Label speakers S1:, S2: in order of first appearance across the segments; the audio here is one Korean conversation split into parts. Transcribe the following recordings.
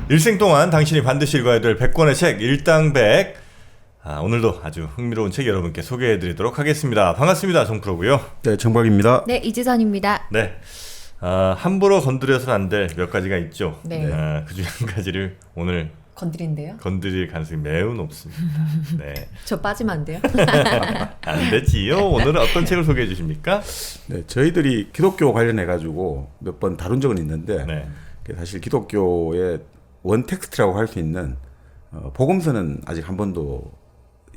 S1: 일생 동안 당신이 반드시 읽어야 될 100권의 책 일당백. 오늘도 아주 흥미로운 책 여러분께 소개해드리도록 하겠습니다. 반갑습니다. 정프로고요.
S2: 네, 정박입니다.
S3: 네, 이지선입니다.
S1: 네, 함부로 건드려서는 안 될 몇 가지가 있죠.
S3: 네.
S1: 그중 한 가지를 오늘
S3: 건드린대요?
S1: 건드릴 가능성이 매우 높습니다. 네,
S3: 저 빠지면 안 돼요?
S1: 안 되지요. 오늘은 어떤 책을 소개해 주십니까?
S2: 네, 저희들이 기독교 관련해 가지고 몇 번 다룬 적은 있는데
S1: 네.
S2: 사실 기독교의 원 텍스트라고 할 수 있는 복음서는 아직 한 번도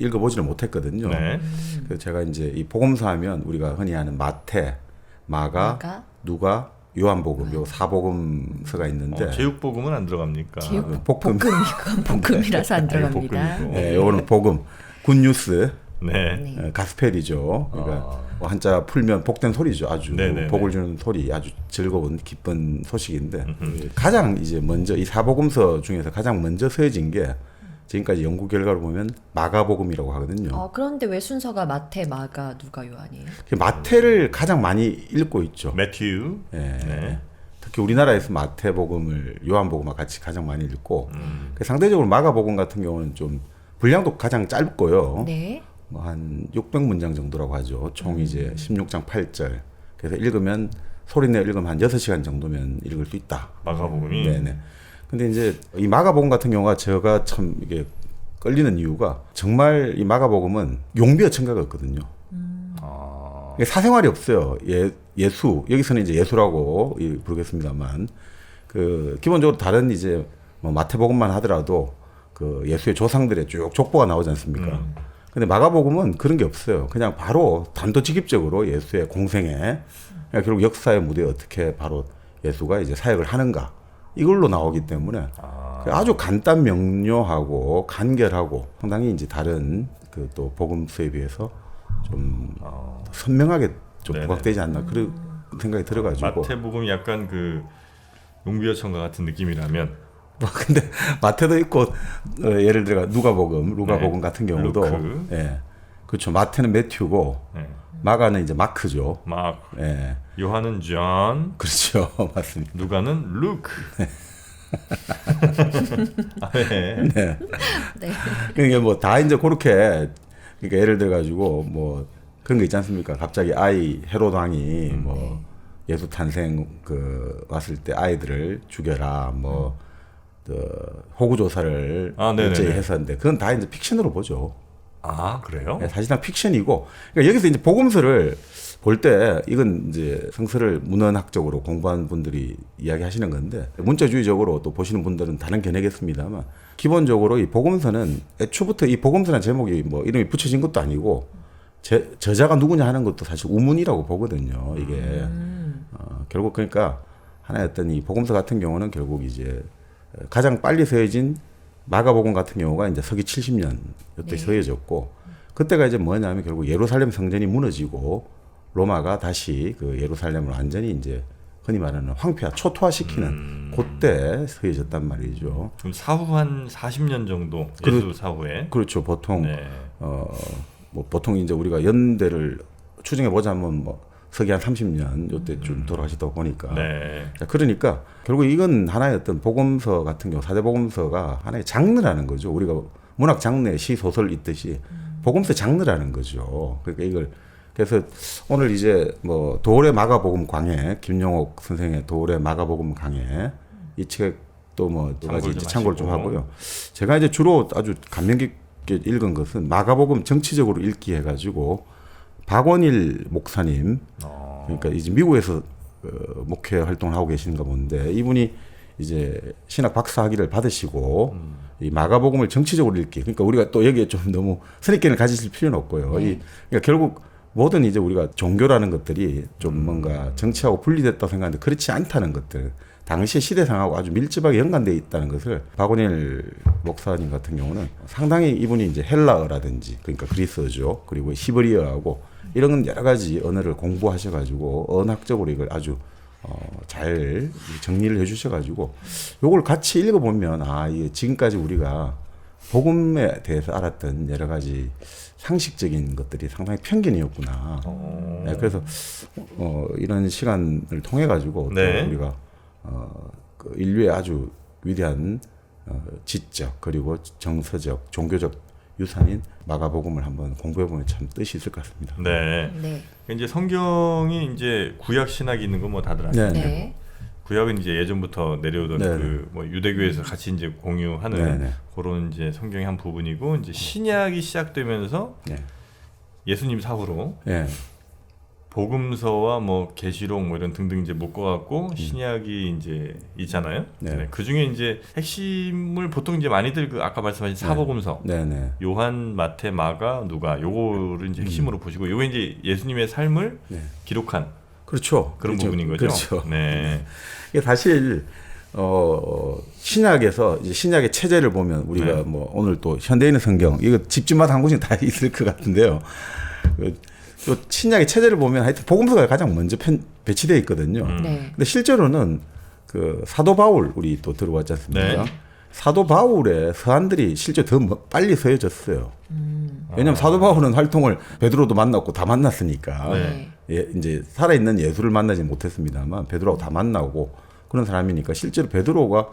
S2: 읽어보지는 못했거든요.
S1: 네.
S2: 그래서 제가 이제 이 복음서 하면 우리가 흔히 아는 마태, 마가, 누가, 요한복음 요 사복음서가 있는데
S1: 제육복음은 안 들어갑니까?
S2: 볶음.
S3: 이건 볶음이라서 안 들어갑니다.
S1: 볶음이고.
S2: 네, 요거는 복음, 굿뉴스,
S1: 네.
S2: 가스펠이죠. 그러니까 한자 풀면 복된 소리죠. 아주
S1: 네네네.
S2: 복을 주는 소리, 아주 즐거운 기쁜 소식인데 가장 이제 먼저 이 사복음서 중에서 가장 먼저 쓰여진 게 지금까지 연구 결과를 보면 마가복음이라고 하거든요.
S3: 그런데 왜 순서가 마태, 마가, 누가, 요한이에요?
S2: 마태를 가장 많이 읽고 있죠.
S1: 매튜.
S2: 예.
S1: 네.
S2: 특히 우리나라에서 마태복음을 요한복음과 같이 가장 많이 읽고 상대적으로 마가복음 같은 경우는 좀 분량도 가장 짧고요.
S3: 네.
S2: 뭐 한 600문장 정도라고 하죠. 총 이제 16장 8절. 그래서 읽으면 소리내어 읽으면 한 6시간 정도면 읽을 수 있다.
S1: 마가복음이.
S2: 네네. 근데 이제 이 마가복음 같은 경우가 제가 참 이게 끌리는 이유가 정말 이 마가복음은 용비어 첨가가 없거든요. 사생활이 없어요. 예수 여기서는 이제 예수라고 부르겠습니다만 기본적으로 다른 이제 뭐 마태복음만 하더라도 그 예수의 조상들의 쭉 족보가 나오지 않습니까? 근데 마가복음은 그런 게 없어요. 그냥 바로 단도직입적으로 예수의 공생애, 결국 역사의 무대에 어떻게 바로 예수가 이제 사역을 하는가 이걸로 나오기 때문에 아주 간단 명료하고 간결하고 상당히 이제 다른 그 또 복음서에 비해서 좀 선명하게 좀
S1: 네네.
S2: 부각되지 않나 그런 생각이 들어가지고.
S1: 마태복음이 약간 그 용비어천가 같은 느낌이라면
S2: 근데 마태도 있고 예를 들어 누가복음, 루가복음
S1: 네.
S2: 같은 경우도
S1: 루크.
S2: 예. 그렇죠. 마태는 매튜고
S1: 네.
S2: 마가는 이제 마크죠.
S1: 막
S2: 예.
S1: 요한은 존,
S2: 그렇죠. 맞습니다.
S1: 누가는 루크. 네.
S2: 네.
S3: 네.
S2: 그러니까 뭐 다 이제 그렇게 그러니까 예를 들어 가지고 뭐 그런 거 있지 않습니까? 갑자기 헤롯 왕이 뭐 예수 탄생 왔을 때 아이들을 죽여라 뭐 호구 조사를 일제히 했었는데 그건 다 이제 픽션으로 보죠.
S1: 그래요?
S2: 네, 사실상 픽션이고 그러니까 여기서 이제 복음서를 볼 때 이건 이제 성서를 문헌학적으로 공부한 분들이 이야기하시는 건데 문자주의적으로 또 보시는 분들은 다른 견해겠습니다만 기본적으로 이 복음서는 애초부터 이 복음서라는 제목이 뭐 이름이 붙여진 것도 아니고 저자가 누구냐 하는 것도 사실 우문이라고 보거든요. 이게 결국 그러니까 하나의 어떤 이 복음서 같은 경우는 결국 이제 가장 빨리 쓰여진 마가복음 같은 경우가 이제 서기 70년 이때 쓰여졌고 그때가 이제 뭐냐면 결국 예루살렘 성전이 무너지고 로마가 다시 그 예루살렘을 완전히 이제 흔히 말하는 황폐화, 초토화시키는 그때 쓰여졌단 말이죠.
S1: 그럼 사후 한 40년 정도 예수 사후에.
S2: 그렇죠. 보통
S1: 네.
S2: 뭐 보통 이제 우리가 연대를 추정해 보자면 뭐 서기 한 30년 요때쯤 돌아가셨다고 보니까.
S1: 네.
S2: 그러니까 결국 이건 하나의 어떤 복음서 같은 경우 사대복음서가 하나의 장르라는 거죠. 우리가 문학 장르, 시 소설 있듯이 복음서 장르라는 거죠. 그러니까 이걸 그래서 오늘 이제 뭐 도울의 마가복음 강해 김용옥 선생의 도울의 마가복음 강해 이 책도 뭐 여러 가지 참고를 좀 하고요. 제가 이제 주로 아주 감명 깊게 읽은 것은 마가복음 정치적으로 읽기 해가지고 박원일 목사님 그러니까 이제 미국에서 목회 활동을 하고 계신가 본데 이분이 이제 신학 박사 학위를 받으시고 이 마가복음을 정치적으로 읽기 그러니까 우리가 또 여기에 좀 너무 선입견을 가지실 필요는 없고요. 그러니까 결국 모든 이제 우리가 종교라는 것들이 좀 뭔가 정치하고 분리됐다고 생각하는데 그렇지 않다는 것들 당시 시대상하고 아주 밀접하게 연관되어 있다는 것을 박원일 목사님 같은 경우는 상당히 이분이 이제 헬라어라든지 그러니까 그리스어죠. 그리고 히브리어하고 이런 여러 가지 언어를 공부하셔가지고 언학적으로 이걸 아주 잘 정리를 해주셔가지고 요걸 같이 읽어보면 이게 지금까지 우리가 복음에 대해서 알았던 여러 가지 상식적인 것들이 상당히 편견이었구나. 네, 그래서 이런 시간을 통해 가지고
S1: 네.
S2: 우리가 그 인류의 아주 위대한 지적 그리고 정서적 종교적 유산인 마가복음을 한번 공부해 보면 참 뜻이 있을 것 같습니다.
S1: 네.
S3: 네.
S1: 이제 성경이 이제 구약 신학이 있는 거 뭐 다들 아시죠?
S2: 네.
S3: 네.
S1: 구약은 이제 예전부터 내려오던
S2: 네.
S1: 그 뭐 유대교에서 같이 이제 공유하는
S2: 네.
S1: 그런 이제 성경의 한 부분이고 이제 신약이 시작되면서
S2: 네.
S1: 예수님 사후로
S2: 네.
S1: 복음서와 뭐 계시록 뭐 이런 등등 이제 묶어갖고 신약이 이제 있잖아요.
S2: 네.
S1: 그 중에 이제 핵심을 보통 이제 많이들 그 아까 말씀하신 사복음서,
S2: 네. 네.
S1: 요한, 마태, 마가, 누가 요거를 이제 핵심으로 보시고 요게 이제 예수님의 삶을
S2: 네.
S1: 기록한
S2: 그렇죠.
S1: 그런
S2: 그렇죠.
S1: 부분인 거죠.
S2: 그렇죠.
S1: 네.
S2: 이게 사실 신약에서 이제 신약의 체제를 보면 우리가
S1: 네.
S2: 뭐 오늘 또 현대인의 성경 이거 집집마다 한 곳이 다 있을 것 같은데요. 또 신약의 체제를 보면 하여튼 복음서가 가장 먼저 배치되어 있거든요.
S3: 네.
S2: 근데 실제로는 그 사도 바울 우리 또 들어왔지 않습니까?
S1: 네.
S2: 사도 바울의 서한들이 실제 더 빨리 서해졌어요. 왜냐하면 사도 바울은 활동을 베드로도 만났고 다 만났으니까
S1: 네.
S2: 예, 이제 살아있는 예수를 만나지 못했습니다만 베드로하고 다 만나고 그런 사람이니까 실제로 베드로가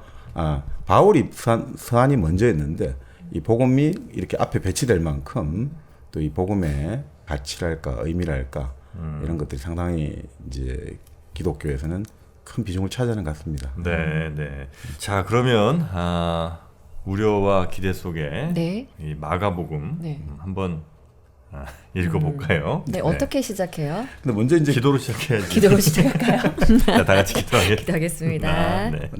S2: 바울이 서한이 먼저였는데 이 복음이 이렇게 앞에 배치될 만큼 또 이 복음의 가치랄까 의미랄까 이런 것들이 상당히 이제 기독교에서는 큰 비중을 차지하는 것 같습니다.
S1: 네, 네. 자, 그러면 우려와 기대 속에
S3: 네.
S1: 이 마가복음
S3: 네.
S1: 한번 읽어볼까요?
S3: 네. 어떻게 시작해요?
S2: 근데 먼저 이제
S1: 기도로 시작해야지.
S3: 기도로 시작할까요?
S1: 자, 다 같이 기도하겠습니다.
S3: 기도하겠습니다.
S1: 네.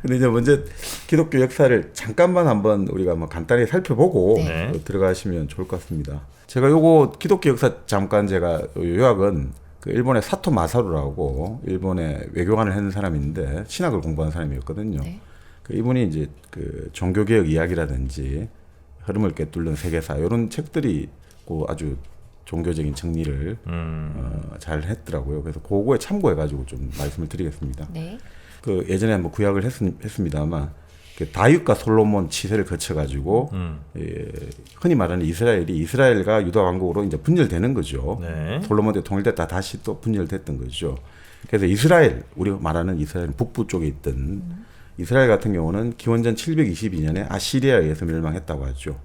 S2: 근데 이제 먼저 기독교 역사를 잠깐만 한번 우리가 뭐 간단히 살펴보고
S1: 네.
S2: 들어가시면 좋을 것 같습니다. 제가 요거 기독교 역사 잠깐 제가 요약은 그 일본의 사토 마사루라고 일본의 외교관을 했는 사람인데 신학을 공부한 사람이었거든요.
S3: 네.
S2: 그 이분이 이제 그 종교개혁 이야기라든지 흐름을 꿰뚫는 세계사 이런 책들이 그 아주 종교적인 정리를 잘 했더라고요. 그래서 그거에 참고해가지고 좀 말씀을 드리겠습니다.
S3: 네.
S2: 그 예전에 한번 구약을 했습니다만 그 다윗과 솔로몬 치세를 거쳐가지고 흔히 말하는 이스라엘과 유다 왕국으로 이제 분열되는 거죠.
S1: 네.
S2: 솔로몬 때 통일됐다 다시 또 분열됐던 거죠. 그래서 이스라엘 우리가 말하는 이스라엘 북부 쪽에 있던 이스라엘 같은 경우는 기원전 722년에 아시리아에 의해서 멸망했다고 하죠.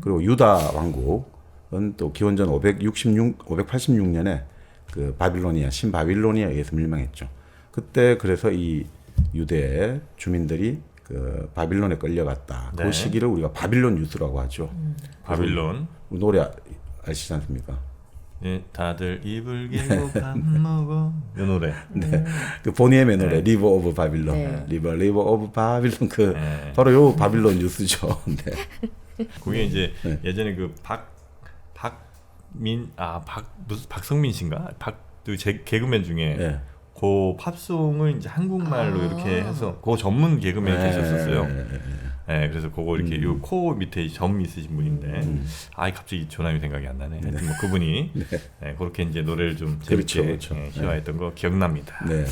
S2: 그리고 유다 왕국은 또 기원전 586년에 그 바빌로니아 신바빌로니아에 의해서 멸망했죠. 그때 그래서 이 유대 주민들이 그 바빌론에 끌려갔다.
S1: 네.
S2: 그 시기를 우리가 바빌론 유수라고 하죠.
S1: 바빌론.
S2: 노래 아시지 않습니까?
S1: 예, 다들 이불 개고 밥 먹어. 이 노래.
S2: 네. 그 보니엠의 노래
S1: 네.
S2: 리버 오브 바빌론.
S3: 네.
S2: 리버 오브 바빌론 그
S1: 네.
S2: 바로 요 바빌론 유수죠. 네.
S1: 그게 이제
S2: 네.
S1: 예전에 그 무슨 박성민 씨인가? 제 개그맨 중에
S2: 네.
S1: 그 팝송을 이제 한국말로 이렇게 해서 그 전문 개그맨 계셨었어요. 네, 그래서 그거 이렇게 요 코 밑에 점 있으신 분인데, 갑자기 조남이 생각이 안 나네. 하여튼 뭐 그분이 네, 그렇게 이제 노래를 좀 재밌게
S2: 그렇죠.
S1: 희화했던 거 기억납니다.
S2: 네.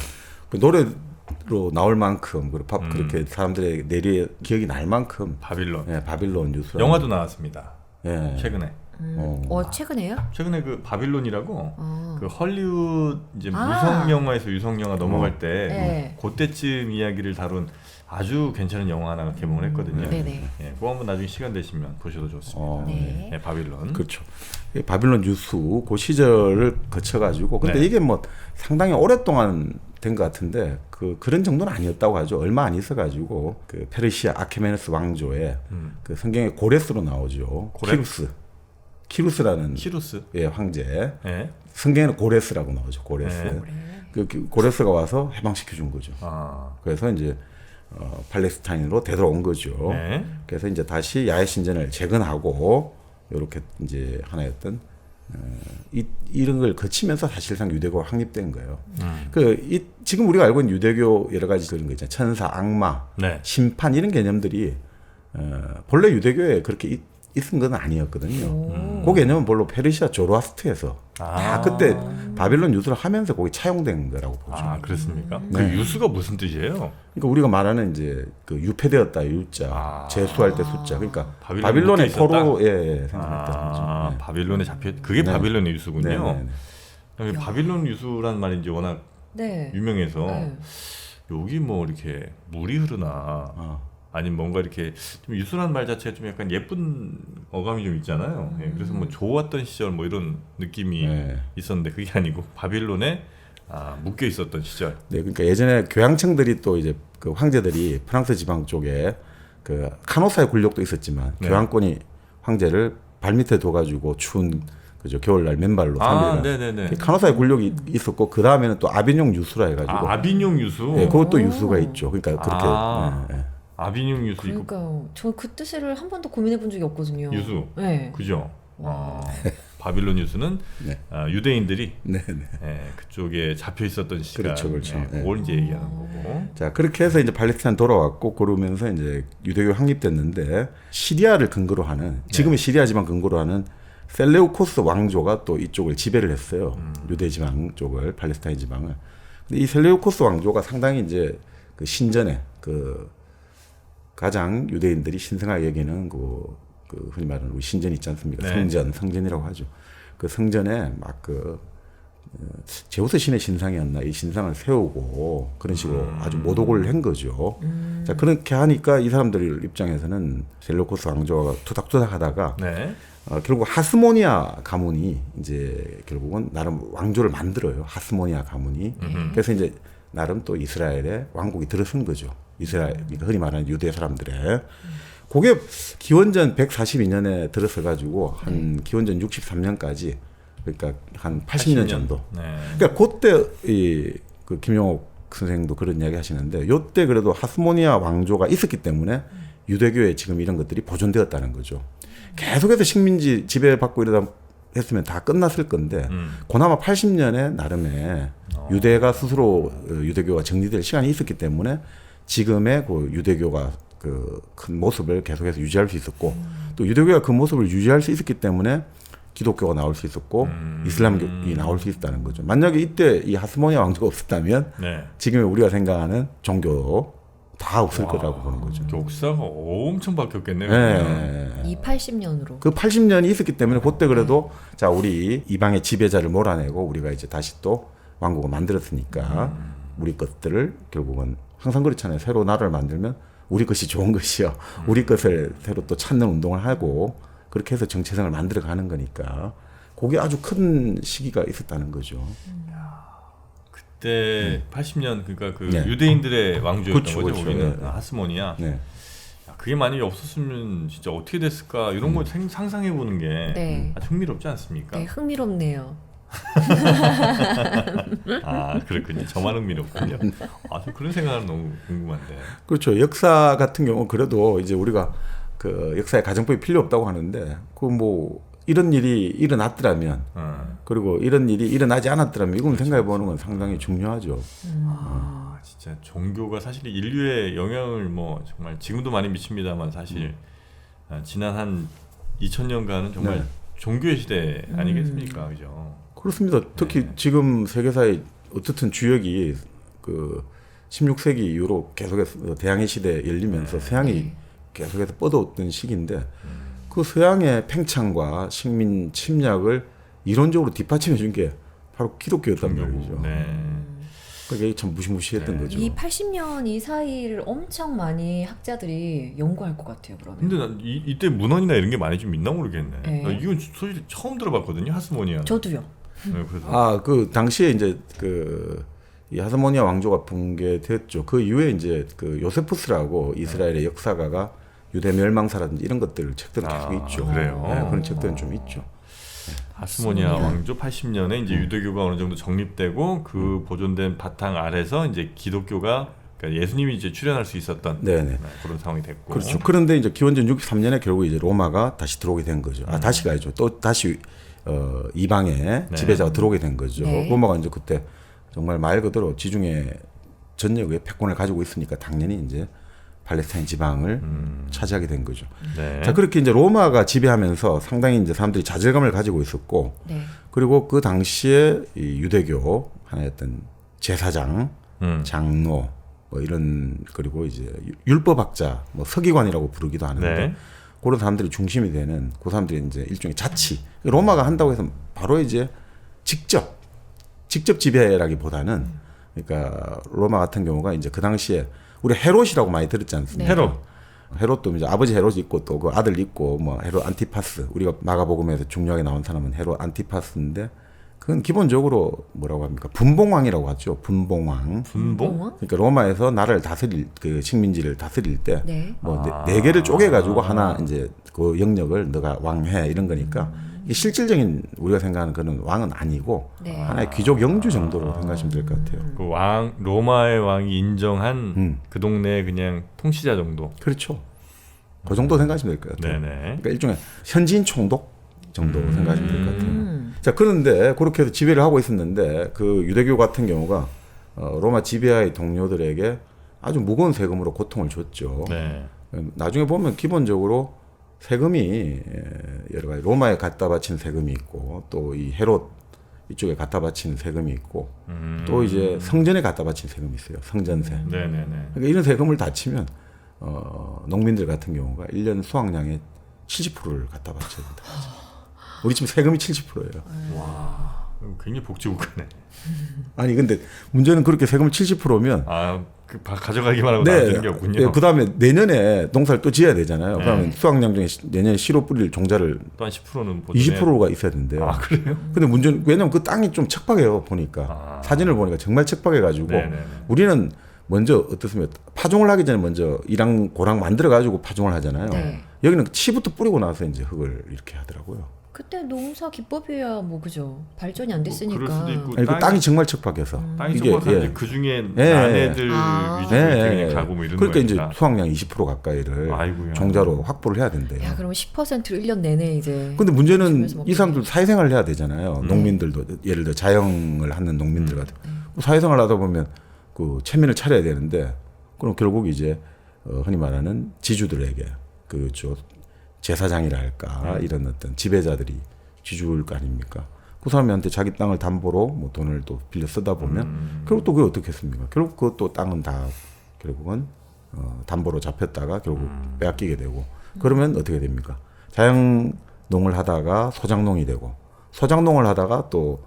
S2: 그 노래로 나올 만큼 그리고 팝 그렇게 사람들의 내리에 기억이 날 만큼
S1: 바빌론.
S2: 네, 바빌론 유수.
S1: 영화도 나왔습니다.
S2: 네.
S1: 최근에.
S3: 최근에요?
S1: 최근에 그 바빌론이라고
S3: 어.
S1: 그 헐리우드 이제
S3: 아.
S1: 무성 영화에서 유성 영화 넘어갈 때
S3: 네.
S1: 그때쯤 이야기를 다룬 아주 괜찮은 영화 하나가 개봉을 했거든요.
S3: 네네.
S1: 예, 그거 한번 나중에 시간 되시면 보셔도 좋습니다.
S3: 네.
S1: 예, 바빌론.
S2: 그렇죠. 이 바빌론 유수 그 시절을 거쳐가지고 근데
S1: 네.
S2: 이게 뭐 상당히 오랫동안 된 것 같은데 그런 정도는 아니었다고 하죠. 얼마 안 있어가지고 그 페르시아 아케메네스 왕조의 그 성경에 고레스로 나오죠. 키루스라는
S1: 키루스.
S2: 예, 황제.
S1: 예.
S2: 성경에는 고레스라고 나오죠. 고레스.
S1: 네.
S2: 그 고레스가 와서 해방시켜 준 거죠.
S1: 아.
S2: 그래서 이제 팔레스타인으로 되돌아온 거죠.
S1: 네.
S2: 그래서 이제 다시 야해 신전을 재건하고 이렇게 이제 하나였던 이런 걸 거치면서 사실상 유대교가 확립된 거예요. 지금 우리가 알고 있는 유대교 여러 가지 그런 거 있잖아요. 천사, 악마,
S1: 네.
S2: 심판 이런 개념들이 본래 유대교에 그렇게 있은 건 아니었거든요. 그 개념은 본래 페르시아 조로아스트에서 다 그때 바빌론 유수를 하면서 거기 차용된 거라고 보죠.
S1: 아, 그렇습니까? 그
S2: 네.
S1: 유수가 무슨 뜻이에요?
S2: 그러니까 우리가 말하는 이제 그 유폐되었다 유자 재수할 때 숫자 그러니까
S1: 바빌론에
S2: 바빌론의 포로 생각했다는
S1: 아,
S2: 거죠.
S1: 바빌론에 그게
S2: 네.
S1: 바빌론의 유수군요.
S2: 네.
S1: 여기 바빌론 유수란 말이 이제 워낙
S3: 네.
S1: 유명해서
S3: 네.
S1: 여기 뭐 이렇게 물이 흐르나 아니면 뭔가 이렇게 좀 유수라는 말 자체가 좀 약간 예쁜 어감이 좀 있잖아요. 예, 그래서 뭐 좋았던 시절 뭐 이런 느낌이
S2: 네.
S1: 있었는데 그게 아니고 바빌론에 묶여 있었던 시절.
S2: 네, 그러니까 예전에 교황청들이 또 이제 그 황제들이 프랑스 지방 쪽에 그 카노사의 굴욕도 있었지만
S1: 네.
S2: 교황권이 황제를 발밑에 둬가지고 추운 그죠 겨울날 맨발로
S1: 네네네.
S2: 카노사의 굴욕이 있었고 그 다음에는 또 아비뇽 유수라 해가지고
S1: 아비뇽 유수.
S2: 네, 그것도 유수가 있죠. 그러니까 그렇게 네, 네.
S1: 아비뇽 유수 이거
S3: 그러니까요. 저 그 뜻을 한 번도 고민해 본 적이 없거든요.
S1: 유수.
S3: 네.
S1: 그죠? 바빌론 유수는
S2: 네.
S1: 유대인들이
S2: 네, 네.
S1: 그쪽에 잡혀 있었던 시간.
S2: 그렇죠, 그렇죠. 네.
S1: 그걸 이제 얘기하는 거고.
S2: 자 그렇게 해서 이제 팔레스타인 돌아왔고 그러면서 이제 유대교 확립됐는데 시리아를 근거로 하는 지금의 시리아 지방 근거로 하는 셀레우코스 왕조가 또 이쪽을 지배를 했어요. 유대 지방 쪽을 팔레스타인 지방을. 근데 이 셀레우코스 왕조가 상당히 이제 그 신전에 그 가장 유대인들이 신성하게 여기는 그 흔히 말하는 우리 신전 있지 않습니까?
S1: 네.
S2: 성전이라고 하죠. 그 성전에 막 그 제우스 신의 신상이었나 이 신상을 세우고 그런 식으로 아주 모독을 한 거죠. 자 그렇게 하니까 이 사람들 입장에서는 셀레우코스 왕조가 투닥투닥하다가
S1: 네.
S2: 결국 하스모니아 가문이 이제 결국은 나름 왕조를 만들어요. 하스모니아 가문이. 그래서 이제 나름 또 이스라엘의 왕국이 들어선 거죠. 이스라엘, 그러니까 흔히 말하는 유대 사람들의. 그게 기원전 142년에 들어서 가지고 한 기원전 63년까지 그러니까 한 80년 정도.
S1: 네.
S2: 그러니까 그때 그 김용옥 선생님도 그런 이야기 하시는데 요때 그래도 하스모니아 왕조가 있었기 때문에 유대교에 지금 이런 것들이 보존되었다는 거죠. 계속해서 식민지 지배받고 이러다 했으면 다 끝났을 건데 그나마 80년에 나름의 유대가 스스로 유대교가 정리될 시간이 있었기 때문에 지금의 그 유대교가 그 큰 모습을 계속해서 유지할 수 있었고 또 유대교가 그 모습을 유지할 수 있었기 때문에 기독교가 나올 수 있었고 이슬람교이 나올 수 있다는 거죠. 만약에 이때 이 하스모니아 왕조가 없었다면
S1: 네.
S2: 지금 우리가 생각하는 종교 다 없을 거라고 보는 거죠.
S1: 역사가 엄청 바뀌었겠네요.
S2: 네.
S3: 이 80년으로.
S2: 그 80년이 있었기 때문에 그때 그래도 자 우리 이방의 지배자를 몰아내고 우리가 이제 다시 또 왕국을 만들었으니까 우리 것들을 결국은 항상 그렇잖아요. 새로 나라를 만들면 우리 것이 좋은 것이요. 우리 것을 새로 또 찾는 운동을 하고 그렇게 해서 정체성을 만들어가는 거니까 그게 아주 큰 시기가 있었다는 거죠.
S1: 그때 80년 그러니까 그
S2: 네.
S1: 유대인들의 왕조였던
S2: 그렇죠,
S1: 거죠.
S2: 그렇죠.
S1: 우리는
S2: 네.
S1: 하스모니아.
S2: 네.
S1: 그게 만약에 없었으면 진짜 어떻게 됐을까 이런 걸 상상해 보는 게
S3: 네.
S1: 아주 흥미롭지 않습니까?
S3: 네, 흥미롭네요.
S1: 그렇군요. 저만 흥미롭군요. 저 그런 생각은 너무 궁금한데.
S2: 그렇죠. 역사 같은 경우 그래도 이제 우리가 그 역사에 가정법이 필요 없다고 하는데 그 뭐 이런 일이 일어났더라면 그리고 이런 일이 일어나지 않았더라면 이걸 생각해 보는 건 상당히 중요하죠.
S1: 진짜 종교가 사실 인류에 영향을 뭐 정말 지금도 많이 미칩니다만 사실 지난 한 2000년간은 정말
S2: 네.
S1: 종교의 시대 아니겠습니까, 그죠?
S2: 그렇습니다. 특히
S1: 네.
S2: 지금 세계사의 어떻든 주역이 그 16세기 이후로 계속해서 대항해 시대 열리면서 서양이 계속해서 뻗어왔던 시기인데 그 서양의 팽창과 식민 침략을 이론적으로 뒷받침해 준 게 바로 기독교였단 말이죠.
S1: 네.
S2: 그게 참 무시무시했던 거죠.
S3: 이 80년 이 사이를 엄청 많이 학자들이 연구할 것 같아요. 그러면.
S1: 근데 난 이때 문헌이나 이런 게 많이 좀 있나 모르겠네.
S3: 네.
S1: 나 이건 솔직히 처음 들어봤거든요, 하스모니아.
S3: 저도요.
S1: 네, 그래서
S2: 그 당시에 이제 이 하스모니아 왕조가 붕괴됐죠. 그 이후에 이제 그 요세푸스라고 이스라엘의 역사가가 유대 멸망사라든지 이런 것들 책들은 계속 있죠.
S1: 그래요?
S2: 네, 그런 책들은 좀 있죠.
S1: 하스모니아 왕조 80년에 이제 유대교가 어느 정도 정립되고 그 보존된 바탕 아래서 이제 기독교가 그러니까 예수님이 이제 출현할 수 있었던
S2: 네네.
S1: 그런 상황이 됐고.
S2: 그렇죠. 그런데 이제 기원전 63년에 결국 이제 로마가 다시 들어오게 된 거죠. 다시 가야죠. 또 다시 이방의 지배자가 들어오게 된 거죠.
S3: 네.
S2: 로마가 이제 그때 정말 말 그대로 지중해 전역의 패권을 가지고 있으니까 당연히 이제 팔레스타인 지방을 차지하게 된 거죠.
S1: 네.
S2: 자, 그렇게 이제 로마가 지배하면서 상당히 이제 사람들이 좌절감을 가지고 있었고,
S3: 네.
S2: 그리고 그 당시에 이 유대교 하나였던 제사장, 장로, 뭐 이런 그리고 이제 율법학자, 뭐 서기관이라고 부르기도 하는데
S1: 네.
S2: 그런 사람들이 중심이 되는 그 사람들이 이제 일종의 자치. 로마가 한다고 해서 바로 이제 직접 지배라기보다는 그러니까 로마 같은 경우가 이제 그 당시에 우리 헤롯이라고 많이 들었지 않습니까?
S3: 네.
S1: 헤롯.
S2: 헤롯도 이제 아버지 헤롯이 있고 또 그 아들 있고 뭐 헤롯 안티파스 우리가 마가복음에서 중요하게 나온 사람은 헤롯 안티파스인데 그건 기본적으로 뭐라고 합니까? 분봉왕이라고 하죠. 분봉왕.
S1: 분봉?
S2: 그러니까 로마에서 나라를 다스릴 그 식민지를 다스릴 때
S3: 네.
S2: 뭐 네 개를 쪼개 가지고 하나 이제 그 영역을 너가 왕해 이런 거니까 이게 실질적인 우리가 생각하는 그런 왕은 아니고
S3: 네.
S2: 하나의 귀족 영주 정도로 생각하시면 될 것 같아요.
S1: 그 왕 로마의 왕이 인정한 그 동네 그냥 통치자 정도.
S2: 그렇죠. 그 정도 생각하시면 될 것 같아요.
S1: 네네.
S2: 그러니까 일종의 현지인 총독 정도 생각하시면 될 것 같아요. 자, 그런데 그렇게 해서 지배를 하고 있었는데 그 유대교 같은 경우가 로마 지배하의 동료들에게 아주 무거운 세금으로 고통을 줬죠.
S1: 네.
S2: 나중에 보면 기본적으로 세금이 여러 가지 로마에 갖다 바친 세금이 있고 또 이 헤롯 이쪽에 갖다 바친 세금이 있고 또 이제 성전에 갖다 바친 세금이 있어요. 성전세.
S1: 네네네.
S2: 그러니까 이런 세금을 다 치면 농민들 같은 경우가 1년 수확량의 70%를 갖다 바쳐야 된다. 우리 집 세금이 70%예요.
S1: 와, 굉장히 복지국가네.
S2: 아니 근데 문제는 그렇게 세금을 70%면
S1: 그 가져가기만 하고 나중에 게 없군요.
S2: 네, 그다음에 내년에 농사를 또 지어야 되잖아요.
S1: 네.
S2: 그러면 수확량 중에 내년에 씨로 뿌릴 종자를
S1: 또 한 10%는
S2: 20%가 있어야 된대요.
S1: 아, 그래요?
S2: 근데 문제는 왜냐면 그 땅이 좀 척박해요. 보니까 사진을 보니까 정말 척박해가지고
S1: 네네네.
S2: 우리는 먼저 어떻습니까? 파종을 하기 전에 먼저 이랑 고랑 만들어 가지고 파종을 하잖아요.
S3: 네.
S2: 여기는 치부터 뿌리고 나서 이제 흙을 이렇게 하더라고요.
S3: 그때 농사 기법이야 뭐 그죠. 발전이 안 됐으니까.
S1: 그럴 수도 있고
S2: 아니, 그 땅이 정말 척박해서
S1: 땅이
S2: 이게,
S1: 척박한데
S2: 예.
S1: 그 중에
S2: 예.
S1: 난애들 위주로
S2: 예.
S1: 그냥 가고 뭐 이런
S2: 그러니까 이제
S1: 거니까.
S2: 수확량 20% 가까이를
S1: 아이고야.
S2: 종자로 확보를 해야 된대요.
S3: 야, 그럼 10%를 1년 내내 이제.
S2: 근데 문제는
S3: 집에서 먹고
S2: 이 사람들 사회생활을 해야 되잖아요. 농민들도 예를 들어 자영을 하는 농민들 같은 사회생활을 하다 보면 그 체면을 차려야 되는데 그럼 결국 이제 흔히 말하는 지주들에게 그저 제사장이랄까 이런 어떤 지배자들이 지주일 거 아닙니까? 그 사람한테 자기 땅을 담보로 뭐 돈을 또 빌려 쓰다 보면 결국 또 그게 어떻게 했습니까? 결국 그것도 땅은 다 결국은 담보로 잡혔다가 결국 빼앗기게 되고 그러면 어떻게 됩니까? 자영농을 하다가 소장농이 되고 소장농을 하다가 또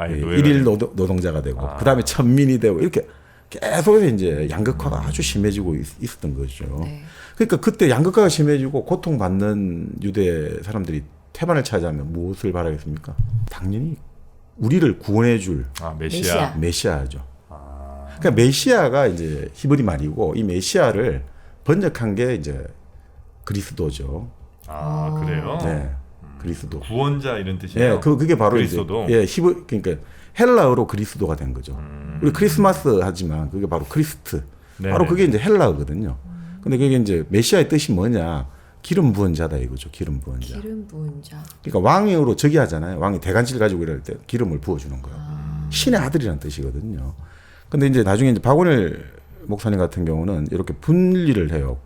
S2: 일일 노동자가 되고 그다음에 천민이 되고 이렇게 계속해서 이제 양극화가 아주 심해지고 있었던 거죠.
S3: 네.
S2: 그러니까 그때 양극화가 심해지고 고통받는 유대 사람들이 태반을 차지하면 무엇을 바라겠습니까? 당연히 우리를 구원해줄
S3: 메시아.
S2: 메시아죠. 그러니까 메시아가 이제 히브리 말이고 이 메시아를 번역한 게 이제 그리스도죠.
S1: 아, 그래요?
S2: 네, 그리스도.
S1: 구원자 이런 뜻이에요.
S2: 예, 그게 바로
S1: 그리스도.
S2: 이제 그러니까 헬라어로 그리스도가 된 거죠. 우리 크리스마스 하지만 그게 바로 크리스트.
S1: 네네.
S2: 바로 그게 이제 헬라어거든요. 근데 그게 이제 메시아의 뜻이 뭐냐? 기름 부은 자다 이거죠. 기름 부은 자.
S3: 기름 부은 자.
S2: 그러니까 왕으로 저기 하잖아요. 왕이 대간질 가지고 이럴 때 기름을 부어주는 거예요. 신의 아들이라는 뜻이거든요. 근데 이제 나중에 이제 박원일 목사님 같은 경우는 이렇게 분리를 해요.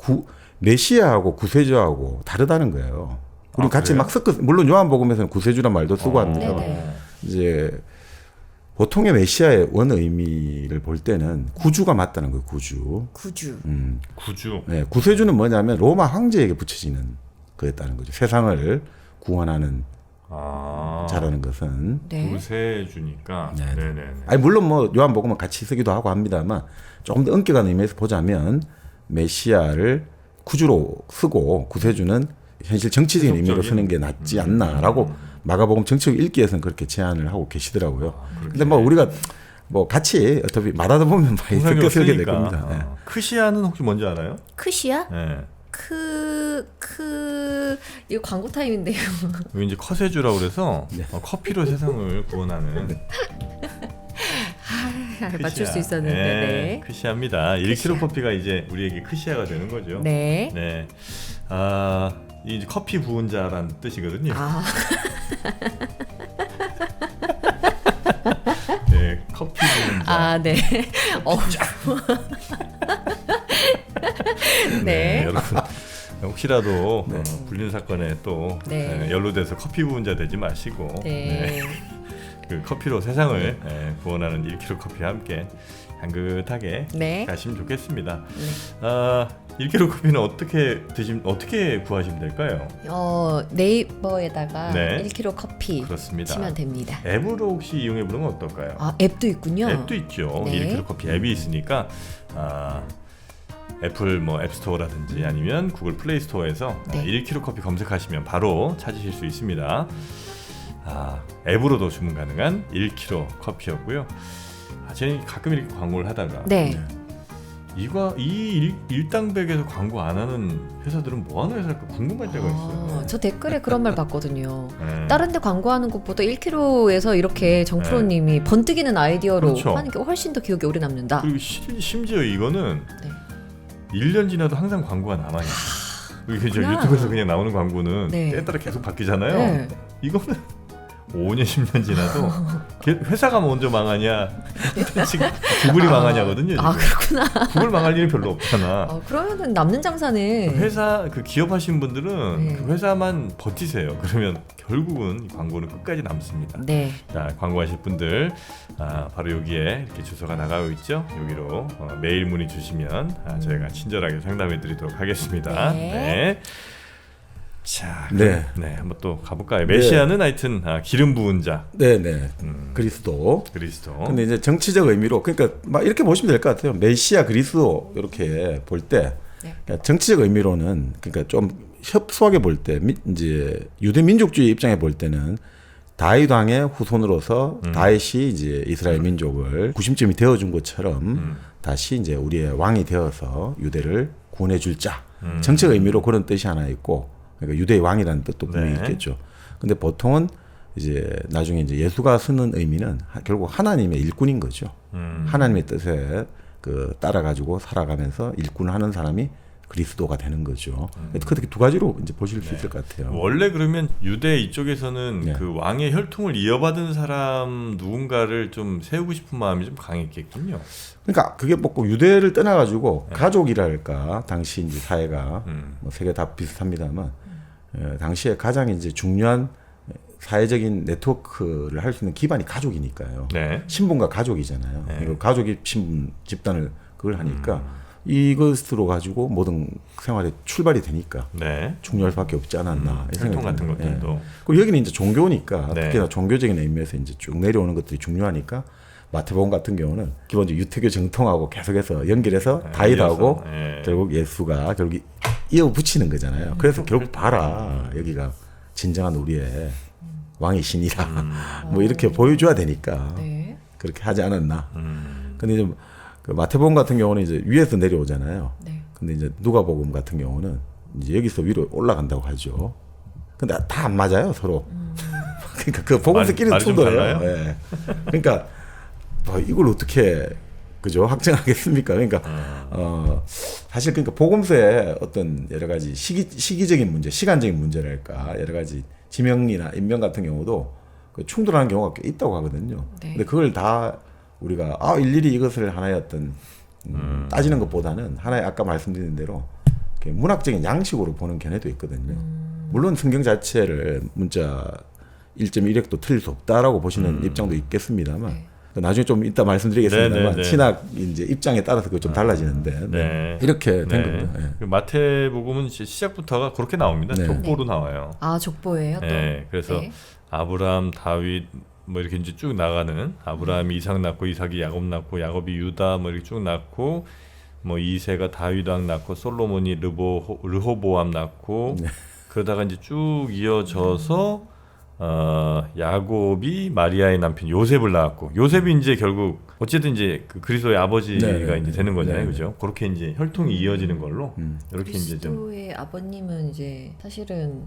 S2: 메시아하고 구세주하고 다르다는 거예요. 우리 같이
S1: 그래요?
S2: 막 물론 요한복음에서는 구세주란 말도 쓰고 합니다.
S3: 네네.
S2: 이제 보통의 메시아의 원 의미를 볼 때는 구주가 맞다는 거예요. 구주.
S3: 구주.
S1: 구주.
S2: 네, 구세주는 뭐냐면 로마 황제에게 붙여지는 거였다는 거죠. 세상을 구원하는 자라는 것은.
S3: 네.
S1: 구세주니까. 네네.
S2: 아니 물론 뭐 요한복음은 같이 쓰기도 하고 합니다만 조금 더 엄격한 의미에서 보자면 메시아를 구주로 쓰고 구세주는 현실 정치적인 의미로 쓰는 게 낫지 않나라고 마가복음 정치적 읽기에서는 그렇게 제안을 하고 계시더라고요. 근데 뭐 우리가 뭐 같이 어차피 말하다 보면 많이 섞여 쓰게 될 겁니다. 네.
S1: 크시아는 혹시 뭔지 알아요?
S3: 크시야?
S1: 네.
S3: 이거 광고 타임인데요.
S1: 이거 이제 커세주라고 그래서 커피로 세상을 구원하는
S3: 맞출 수 있었는데. 네.
S1: 크시아입니다. 1kg 커피가 이제 우리에게 크시아가 되는 거죠.
S3: 네.
S1: 네. 이제 커피 부은 자란 뜻이거든요. 네, 커피 부은 자.
S3: 네.
S1: 네, 여러분 혹시라도 불륜 사건에 또 연루돼서 커피 부은 자 되지 마시고 그 커피로 세상을 구원하는 1kg 커피와 함께 향긋하게 가시면 좋겠습니다. 1kg 커피는 어떻게 구하시면 될까요?
S3: 네이버에다가
S1: 네.
S3: 1kg 커피
S1: 그렇습니다.
S3: 치면 됩니다.
S1: 앱으로 혹시 이용해 보는 건 어떨까요?
S3: 앱도 있군요.
S1: 앱도 있죠.
S3: 네.
S1: 1kg 커피 앱이 있으니까 애플 뭐 앱스토어라든지 아니면 구글 플레이 스토어에서
S3: 네.
S1: 1kg 커피 검색하시면 바로 찾으실 수 있습니다. 앱으로도 주문 가능한 1kg 커피였고요. 저희 가끔 이렇게 광고를 하다가
S3: 네.
S1: 이 일당백에서 광고 안 하는 회사들은 뭐 하는 회사일까 궁금할 때가 있어요.
S3: 저 댓글에 그런 말 봤거든요.
S1: 네.
S3: 다른 데 광고하는 것보다 1kg에서 이렇게 정프로님이 번뜩이는 아이디어로
S1: 그렇죠.
S3: 하는 게 훨씬 더 기억에 오래 남는다.
S1: 그리고 심지어 이거는
S3: 네.
S1: 1년 지나도 항상 광고가 남아있어요. 이게 저
S3: 그렇구나.
S1: 유튜브에서 그냥 나오는 광고는
S3: 네.
S1: 때에 따라 계속 바뀌잖아요.
S3: 네.
S1: 이거는 5년 10년 지나도 회사가 먼저 망하냐 지금 구글이 망하냐거든요.
S3: 아,
S1: 지금.
S3: 그렇구나.
S1: 구글 망할 일이 별로 없잖아.
S3: 그러면은 남는 장사는
S1: 회사 그 기업하신 분들은
S3: 네.
S1: 그 회사만 버티세요. 그러면 결국은 이 광고는 끝까지 남습니다.
S3: 네.
S1: 자, 광고하실 분들 바로 여기에 이렇게 주소가 나가고 있죠. 여기로 메일 문의 주시면 저희가 친절하게 상담해드리도록 하겠습니다.
S3: 네.
S1: 네. 자,
S2: 네.
S1: 네, 한번 또 가볼까요? 메시아는 하여튼 기름 부은 자,
S2: 네네. 그리스도.
S1: 그리스도.
S2: 근데 이제 정치적 의미로 그러니까 막 이렇게 보시면 될 것 같아요. 메시아 그리스도 이렇게 볼 때
S3: 네.
S2: 그러니까 정치적 의미로는 그러니까 좀 협소하게 볼 때 이제 유대 민족주의 입장에 볼 때는 다윗 왕의 후손으로서 다윗이 이제 이스라엘 민족을 구심점이 되어준 것처럼 다시 이제 우리의 왕이 되어서 유대를 구원해 줄 자. 정치적 의미로 그런 뜻이 하나 있고. 그러니까 유대의 왕이라는 뜻도 분명히
S1: 네.
S2: 있겠죠. 근데 보통은 이제 나중에 이제 예수가 쓰는 의미는 결국 하나님의 일꾼인 거죠. 하나님의 뜻에 따라가지고 살아가면서 일꾼하는 사람이 그리스도가 되는 거죠. 그렇게 두 가지로 이제 보실 수 있을 것 같아요.
S1: 원래 그러면 유대 이쪽에서는
S2: 네.
S1: 그 왕의 혈통을 이어받은 사람 누군가를 좀 세우고 싶은 마음이 좀 강했겠군요.
S2: 그러니까 그게 뭐 유대를 떠나가지고 가족이랄까 당시 이제 사회가 뭐 세계 다 비슷합니다만 당시에 가장 이제 중요한 사회적인 네트워크를 할 수 있는 기반이 가족이니까요.
S1: 네.
S2: 신분과 가족이잖아요.
S1: 네.
S2: 이거 가족이 신분 집단을 그걸 하니까 이것으로 가지고 모든 생활에 출발이 되니까
S1: 네.
S2: 중요할 수밖에 없지 않았나. 이
S1: 혈통
S2: 생각이
S1: 같은
S2: 듭니다.
S1: 것들도.
S2: 예. 그리고 여기는 이제 종교니까
S1: 네.
S2: 특히나 종교적인 의미에서 이제 쭉 내려오는 것들이 중요하니까 마태복음 같은 경우는 기본적으로 유태교 정통하고 계속해서 연결해서 다윗하고
S1: 이어서, 네.
S2: 결국 예수가 결국 이어 붙이는 거잖아요. 그래서 결국 봐라 여기가 진정한 우리의 왕이시니라 뭐 이렇게 보여줘야 되니까
S3: 네.
S2: 그렇게 하지 않았나. 근데 이제 그 마태복음 같은 경우는 이제 위에서 내려오잖아요.
S3: 네.
S2: 근데 이제 누가복음 같은 경우는 이제 여기서 위로 올라간다고 하죠. 근데 다 안 맞아요 서로. 그러니까 그 복음서끼리는
S1: 말이 좀
S2: 충돌해요.
S1: 달라요?
S2: 예. 그러니까 이걸 어떻게 그죠 확정하겠습니까? 그러니까 사실 그러니까 복음서의 어떤 여러 가지 시기적인 문제, 시간적인 문제랄까 여러 가지 지명이나 인명 같은 경우도 그 충돌하는 경우가 꽤 있다고 하거든요.
S3: 네.
S2: 근데 그걸 다 우리가 일일이 이것을 하나의 어떤 따지는 것보다는 하나의 아까 말씀드린 대로 이렇게 문학적인 양식으로 보는 견해도 있거든요. 물론 성경 자체를 문자 1.1획도 틀릴 수 없다라고 보시는 입장도 있겠습니다만
S3: 네.
S2: 나중에 좀 이따 말씀드리겠습니다만
S1: 네, 네, 네.
S2: 신학 이제 입장에 따라서 그게 좀 달라지는데
S1: 네.
S2: 이렇게 된
S1: 네.
S2: 겁니다. 예.
S1: 그 마태복음은 시작부터가 그렇게 나옵니다.
S2: 네.
S1: 족보로 나와요.
S3: 족보예요 또.
S1: 네. 그래서
S3: 네.
S1: 아브라함, 다윗 뭐 이렇게 이제 쭉 나가는 아브라함이 이삭 낳고 이삭이 야곱 낳고 야곱이 유다 뭐 이렇게 쭉 낳고 뭐 이세가 다윗 왕 낳고 솔로몬이 르호보암 낳고 그러다가 이제 쭉 이어져서 야곱이 마리아의 남편 요셉을 낳았고 요셉이 이제 결국 어쨌든 이제 그 그리스도의 아버지가
S2: 네,
S1: 이제 되는 거잖아요,
S2: 네.
S1: 그죠? 그렇게 이제 혈통이 이어지는 걸로 이렇게 이제 좀
S3: 그리스도의 아버님은 이제 사실은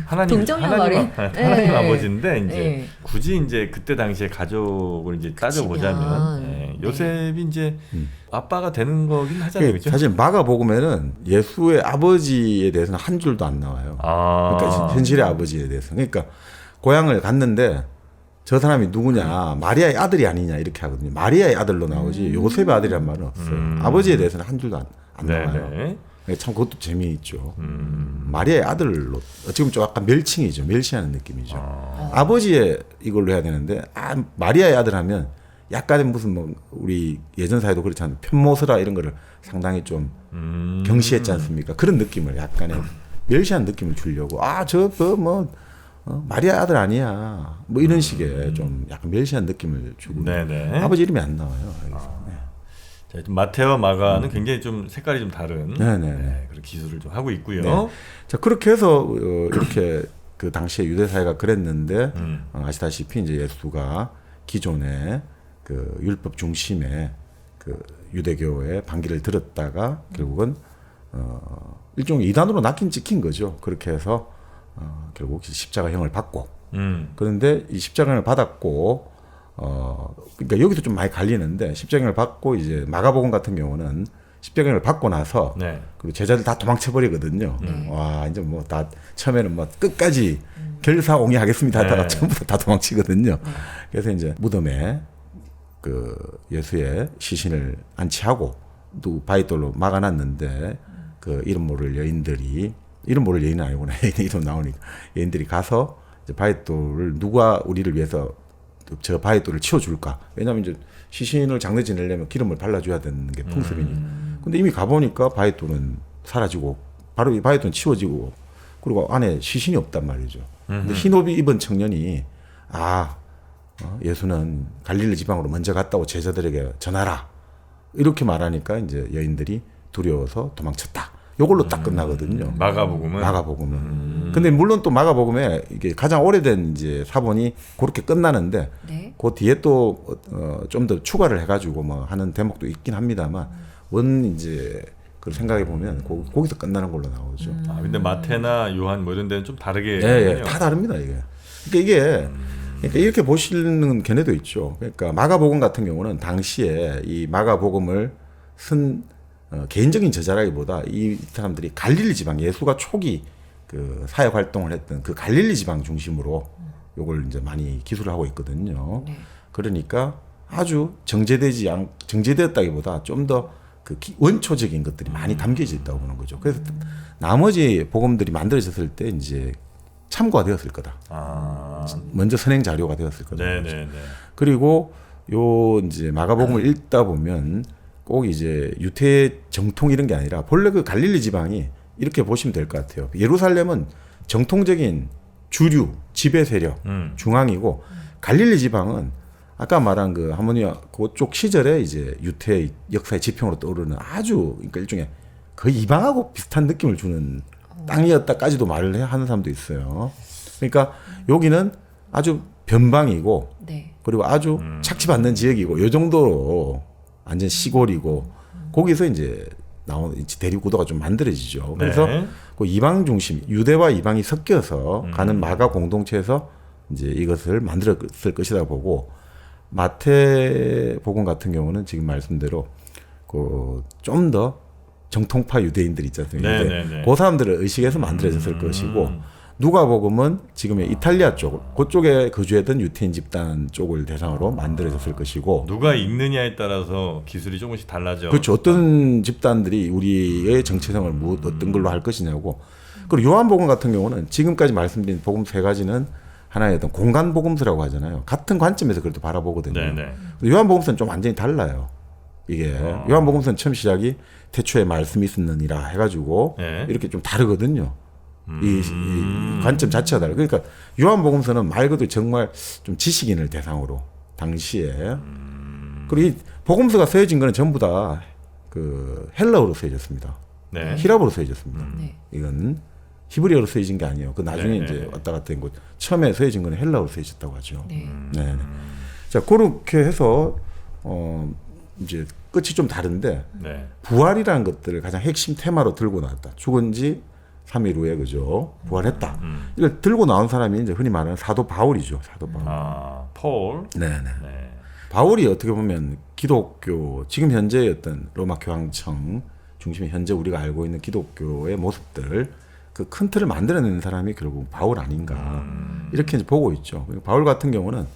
S1: 하나님
S3: 동정녀
S1: 하나님 아버지인데 이제
S3: 네.
S1: 굳이 이제 그때 당시에 가족을 이제 따져보자면
S3: 네.
S1: 요셉이 이제 아빠가 되는 거긴 하잖아요, 그죠?
S2: 사실 마가복음에는 예수의 아버지에 대해서는 한 줄도 안 나와요. 그러니까 현실의 아버지에 대해서. 그러니까 고향을 갔는데 저 사람이 누구냐, 마리아의 아들이 아니냐 이렇게 하거든요. 마리아의 아들로 나오지 요셉의 아들이란 말은 없어요. 아버지에 대해서는 한 줄도 안 나와요.
S1: 네네.
S2: 참 그것도 재미있죠. 마리아의 아들로 지금 좀 약간 멸칭이죠. 멸시하는 느낌이죠. 아버지의 이걸로 해야 되는데 마리아의 아들 하면 약간의 무슨 뭐 우리 예전 사회도 그렇지 않아요. 편모서라 이런 거를 상당히 좀 경시했지 않습니까? 그런 느낌을 약간의 멸시한 느낌을 주려고 마리아 아들 아니야 뭐 이런 식의 좀 약간 멸시한 느낌을 주고
S1: 네네.
S2: 아버지 이름이 안 나와요. 여기서. 네.
S1: 자, 마테와 마가는 굉장히 좀 색깔이 좀 다른
S2: 네네.
S1: 그런 기술을 좀 하고 있고요.
S2: 네. 자 그렇게 해서 이렇게 그 당시에 유대 사회가 그랬는데 아시다시피 이제 예수가 기존의 그 율법 중심의 그 유대교의 반기를 들었다가 결국은 일종의 이단으로 낚인 찍힌 거죠. 그렇게 해서 결국 십자가형을 받고 그런데 이 십자가형을 받았고 그러니까 여기서 좀 많이 갈리는데 십자가형을 받고 이제 마가복음 같은 경우는 십자가형을 받고 나서
S1: 네.
S2: 그리고 제자들 다 도망쳐 버리거든요. 와 이제 뭐 다 처음에는 뭐 끝까지 결사옹이하겠습니다 하다가
S1: 네.
S2: 전부 다 도망치거든요. 그래서 이제 무덤에 그 예수의 시신을 안치하고 또 바위돌로 막아놨는데 그 이름 모를 여인들이 이름 모를 여인은 아니구나 이름 나오니까 여인들이 가서 이제 바위돌을 누가 우리를 위해서 저 바위돌을 치워줄까? 왜냐하면 이제 시신을 장례 지내려면 기름을 발라줘야 되는 게 풍습이니까. 근데 이미 가보니까 바위돌은 사라지고 바로 이 바위돌은 치워지고 그리고 안에 시신이 없단 말이죠. 근데 흰 옷 입은 청년이 예수는 갈릴리 지방으로 먼저 갔다고 제자들에게 전하라 이렇게 말하니까 이제 여인들이 두려워서 도망쳤다. 요걸로 딱 끝나거든요. 마가복음은. 근데 물론 또 마가복음에 이게 가장 오래된 이제 사본이 그렇게 끝나는데
S3: 네.
S2: 그 뒤에 또 좀 더 추가를 해가지고 뭐 하는 대목도 있긴 합니다만 원 이제 그 생각해 보면 거기서 끝나는 걸로 나오죠.
S1: 근데 마테나 요한 뭐 이런 데는 좀 다르게.
S2: 예, 다 다릅니다 이게. 그러니까 이렇게 보시는 견해도 있죠. 그러니까 마가복음 같은 경우는 당시에 이 마가복음을 쓴 개인적인 저자라기보다 이 사람들이 갈릴리 지방 예수가 초기 그 사역 활동을 했던 그 갈릴리 지방 중심으로 요걸 이제 많이 기술을 하고 있거든요.
S3: 네.
S2: 그러니까 아주 정제되었다기보다 좀 더 그 원초적인 것들이 많이 담겨져 있다고 보는 거죠. 그래서 나머지 복음들이 만들어졌을 때 이제 참고가 되었을 거다. 먼저 선행 자료가 되었을 거다.
S1: 네네네.
S2: 그리고 요 이제 마가복음을 읽다 보면 꼭 이제 유대 정통 이런 게 아니라 본래 그 갈릴리 지방이 이렇게 보시면 될 것 같아요. 예루살렘은 정통적인 주류 지배 세력 중앙이고 갈릴리 지방은 아까 말한 그 하모니아 그쪽 시절에 이제 유태 역사의 지평으로 떠오르는 아주 그러니까 일종의 거의 이방하고 비슷한 느낌을 주는 땅이었다까지도 말을 하는 사람도 있어요. 그러니까 여기는 아주 변방이고
S3: 네.
S2: 그리고 아주 착취받는 지역이고 요 정도로 완전 시골이고 거기서 이제 나온 대륙 구도가 좀 만들어지죠. 그래서
S1: 네.
S2: 그 이방 중심 유대와 이방이 섞여서 가는 마가 공동체에서 이제 이것을 만들었을 것이다 보고 마태복음 같은 경우는 지금 말씀대로 그 좀 더 정통파 유대인들 있지 않습니까?
S1: 네네네.
S2: 그 사람들을 의식해서 만들어졌을 것이고 누가복음은 지금의 이탈리아 쪽 그쪽에 거주했던 유태인 집단 쪽을 대상으로 만들어졌을 것이고
S1: 누가 읽느냐에 따라서 기술이 조금씩 달라져.
S2: 그렇죠. 어떤 집단들이 우리의 정체성을 어떤 걸로 할 것이냐고. 그리고 요한복음 같은 경우는 지금까지 말씀드린 복음 세 가지는 하나의 어떤 공간 복음서라고 하잖아요. 같은 관점에서 그래도 바라보거든요.
S1: 네네.
S2: 요한복음서는 좀 완전히 달라요. 이게 요한복음서는 처음 시작이 태초에 말씀이 있었느니라 해가지고
S1: 네.
S2: 이렇게 좀 다르거든요. 이 관점 자체가 달라요. 그러니까 요한복음서는 말 그대로 정말 좀 지식인을 대상으로 당시에 그리고 이 복음서가 쓰여진 거는 전부 다 그 헬라어로 쓰여졌습니다.
S1: 네.
S2: 히랍어로 쓰여졌습니다.
S3: 네.
S2: 이건 히브리어로 쓰여진 게 아니에요. 그 나중에
S1: 네,
S2: 이제
S1: 네.
S2: 왔다 갔다 한 거 처음에 쓰여진 거는 헬라어로 쓰여졌다고 하죠.
S3: 네.
S2: 네. 자 그렇게 해서 이제 끝이 좀 다른데
S1: 네.
S2: 부활이라는 것들을 가장 핵심 테마로 들고 나왔다. 죽은 지 3일 후에 그죠? 부활했다. 이걸 들고 나온 사람이 이제 흔히 말하는 사도 바울이죠. 사도 바울.
S1: 폴.
S2: 네네.
S1: 네.
S2: 바울이 어떻게 보면 기독교 지금 현재의 어떤 로마 교황청 중심의 현재 우리가 알고 있는 기독교의 모습들 그 큰 틀을 만들어내는 사람이 결국 바울 아닌가 이렇게 이제 보고 있죠. 바울 같은 경우는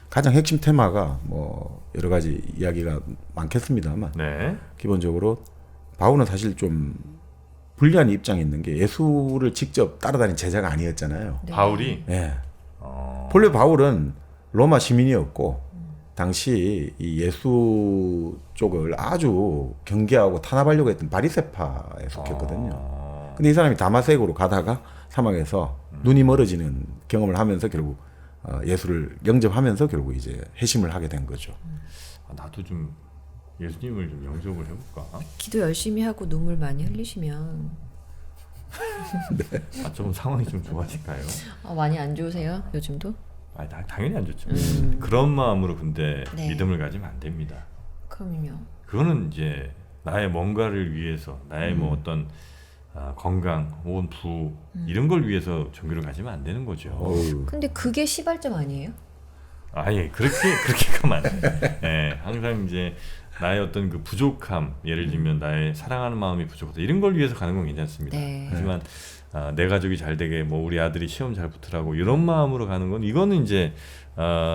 S2: 가장 핵심 테마가 뭐 여러 가지 이야기가 많겠습니다만
S1: 네.
S2: 기본적으로 바울은 사실 좀 불리한 입장이 있는 게 예수를 직접 따라다닌 제자가 아니었잖아요.
S3: 네.
S1: 바울이.
S2: 예. 본래 바울은 로마 시민이었고 당시 이 예수 쪽을 아주 경계하고 탄압하려고 했던 바리새파에 속했거든요. 근데 이 사람이 다마섹으로 가다가 사막에서 눈이 멀어지는 경험을 하면서 결국 예수를 영접하면서 결국 이제 회심을 하게 된 거죠.
S1: 나도 좀 예수님을 좀 영접을 해볼까?
S3: 기도 열심히 하고 눈물 많이 흘리시면
S1: 아, 좀 상황이 좀 좋아질까요?
S3: 많이 안 좋으세요? 요즘도?
S1: 아, 당연히 안 좋죠.
S3: 음.
S1: 그런 마음으로 근데
S3: 네.
S1: 믿음을 가지면 안 됩니다.
S3: 그럼요.
S1: 그거는 이제 나의 뭔가를 위해서 나의 뭐 어떤 건강 혹은 부 이런 걸 위해서 종교를 가지면 안 되는 거죠.
S2: 어우.
S3: 근데 그게 시발점 아니에요?
S1: 아예 그렇게 가면 안 돼. 예, 항상 이제 나의 어떤 그 부족함, 예를 들면 나의 사랑하는 마음이 부족하다 이런 걸 위해서 가는 건 괜찮습니다.
S3: 네.
S1: 하지만 내 가족이 잘 되게, 뭐 우리 아들이 시험 잘 붙으라고 이런 마음으로 가는 건 이거는 이제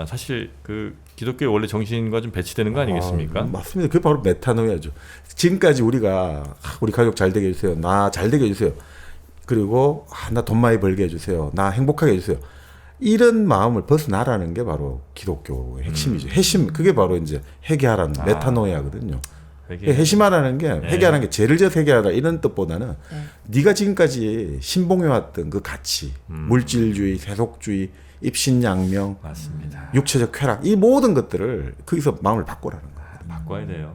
S1: 사실 그 기독교의 원래 정신과 좀 배치되는 거 아니겠습니까?
S2: 맞습니다. 그게 바로 메타노이아죠. 지금까지 우리가 우리 가족 잘 되게 해주세요. 나 잘 되게 해주세요. 그리고 나 돈 많이 벌게 해주세요. 나 행복하게 해주세요. 이런 마음을 벗어나라는 게 바로 기독교의 핵심이죠. 핵심, 그게 바로 이제 회개하라는 메타노이아거든요. 회심하라는 게, 회개하는 게 죄를 져서 회개하라 이런 뜻보다는 네가 지금까지 신봉해왔던 그 가치, 물질주의, 세속주의, 입신양명,
S1: 맞습니다.
S2: 육체적 쾌락, 이 모든 것들을 거기서 마음을 바꾸라는 거예요.
S1: 바꿔야 돼요.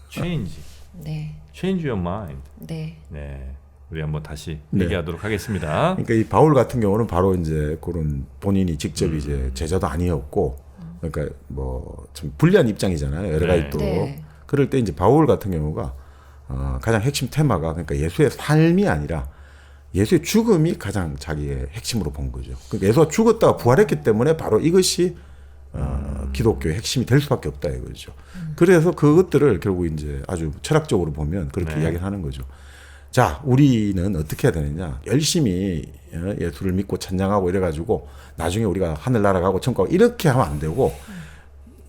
S1: Change
S3: 네.
S1: Change your mind.
S3: 네.
S1: 네, 우리 한번 다시
S2: 네.
S1: 얘기하도록 하겠습니다.
S2: 그러니까 이 바울 같은 경우는 바로 이제 그런 본인이 직접 이제 제자도 아니었고, 그러니까 뭐 좀 불리한 입장이잖아요. 여러 가지
S1: 네.
S2: 또.
S3: 네.
S2: 그럴 때 이제 바울 같은 경우가 가장 핵심 테마가, 그러니까 예수의 삶이 아니라 예수의 죽음이 가장 자기의 핵심으로 본 거죠. 그러니까 예수가 죽었다가 부활했기 때문에 바로 이것이 기독교의 핵심이 될 수밖에 없다 이거죠. 그래서 그것들을 결국 이제 아주 철학적으로 보면 그렇게 이야기를 하는 거죠. 자, 우리는 어떻게 해야 되느냐? 열심히 예수를 믿고 찬양하고 이래가지고 나중에 우리가 하늘 날아가고 천국 가고 이렇게 하면 안 되고,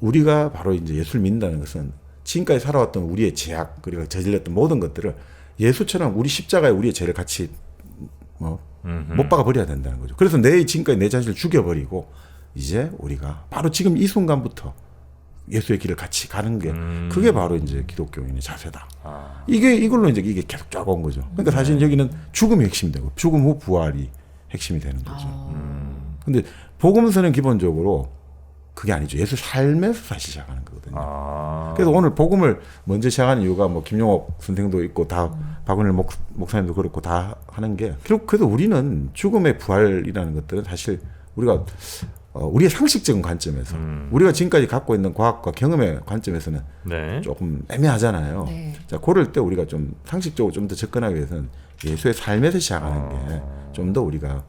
S2: 우리가 바로 이제 예수를 믿는다는 것은 지금까지 살아왔던 우리의 죄악, 그리고 저질렀던 모든 것들을 예수처럼 우리 십자가에 우리의 죄를 같이 못 박아 버려야 된다는 거죠. 그래서 지금까지 내 자신을 죽여버리고 이제 우리가 바로 지금 이 순간부터 예수의 길을 같이 가는 게 그게 바로 이제 기독교인의 자세다. 이걸로 이제 이게 계속 쫙 온 거죠. 그러니까 사실 여기는 죽음이 핵심이 되고 죽음 후 부활이 핵심이 되는 거죠. 근데 복음서는 기본적으로 그게 아니죠. 예수 삶에서 다시 시작하는 거거든요. 그래서 오늘 복음을 먼저 시작하는 이유가 뭐 김용옥 선생도 있고 다 박은일 목사님도 그렇고 다 하는 게, 결국 그래도 우리는 죽음의 부활이라는 것들은 사실 우리가 우리의 상식적인 관점에서 우리가 지금까지 갖고 있는 과학과 경험의 관점에서는
S1: 네.
S2: 조금 애매하잖아요.
S3: 네.
S2: 자, 그럴 때 우리가 좀 상식적으로 좀 더 접근하기 위해서는 예수의 삶에서 시작하는 게 좀 더 우리가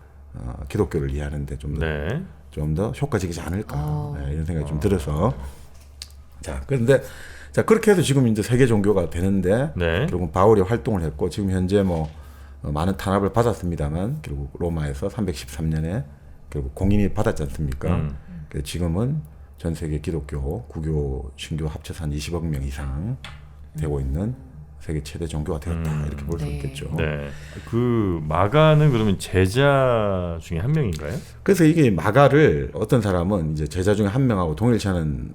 S2: 기독교를 이해하는데 좀 더
S1: 네.
S2: 좀 더 효과적이지 않을까, 네, 이런 생각이 좀 들어서. 자, 그런데 자, 그렇게 해서 지금 이제 세계 종교가 되는데
S1: 네.
S2: 결국 바울이 활동을 했고 지금 현재 뭐 많은 탄압을 받았습니다만 결국 로마에서 313년에 결국 공인이 받았지 않습니까? 그래서 지금은 전 세계 기독교, 구교, 신교 합쳐서 한 20억 명 이상 되고 있는 세계 최대 종교가 되었다, 이렇게 볼 수
S3: 네.
S2: 있겠죠.
S1: 네. 그 마가는 그러면 제자 중에 한 명인가요?
S2: 그래서 이게 마가를 어떤 사람은 이제 제자 중에 한 명하고 동일시하는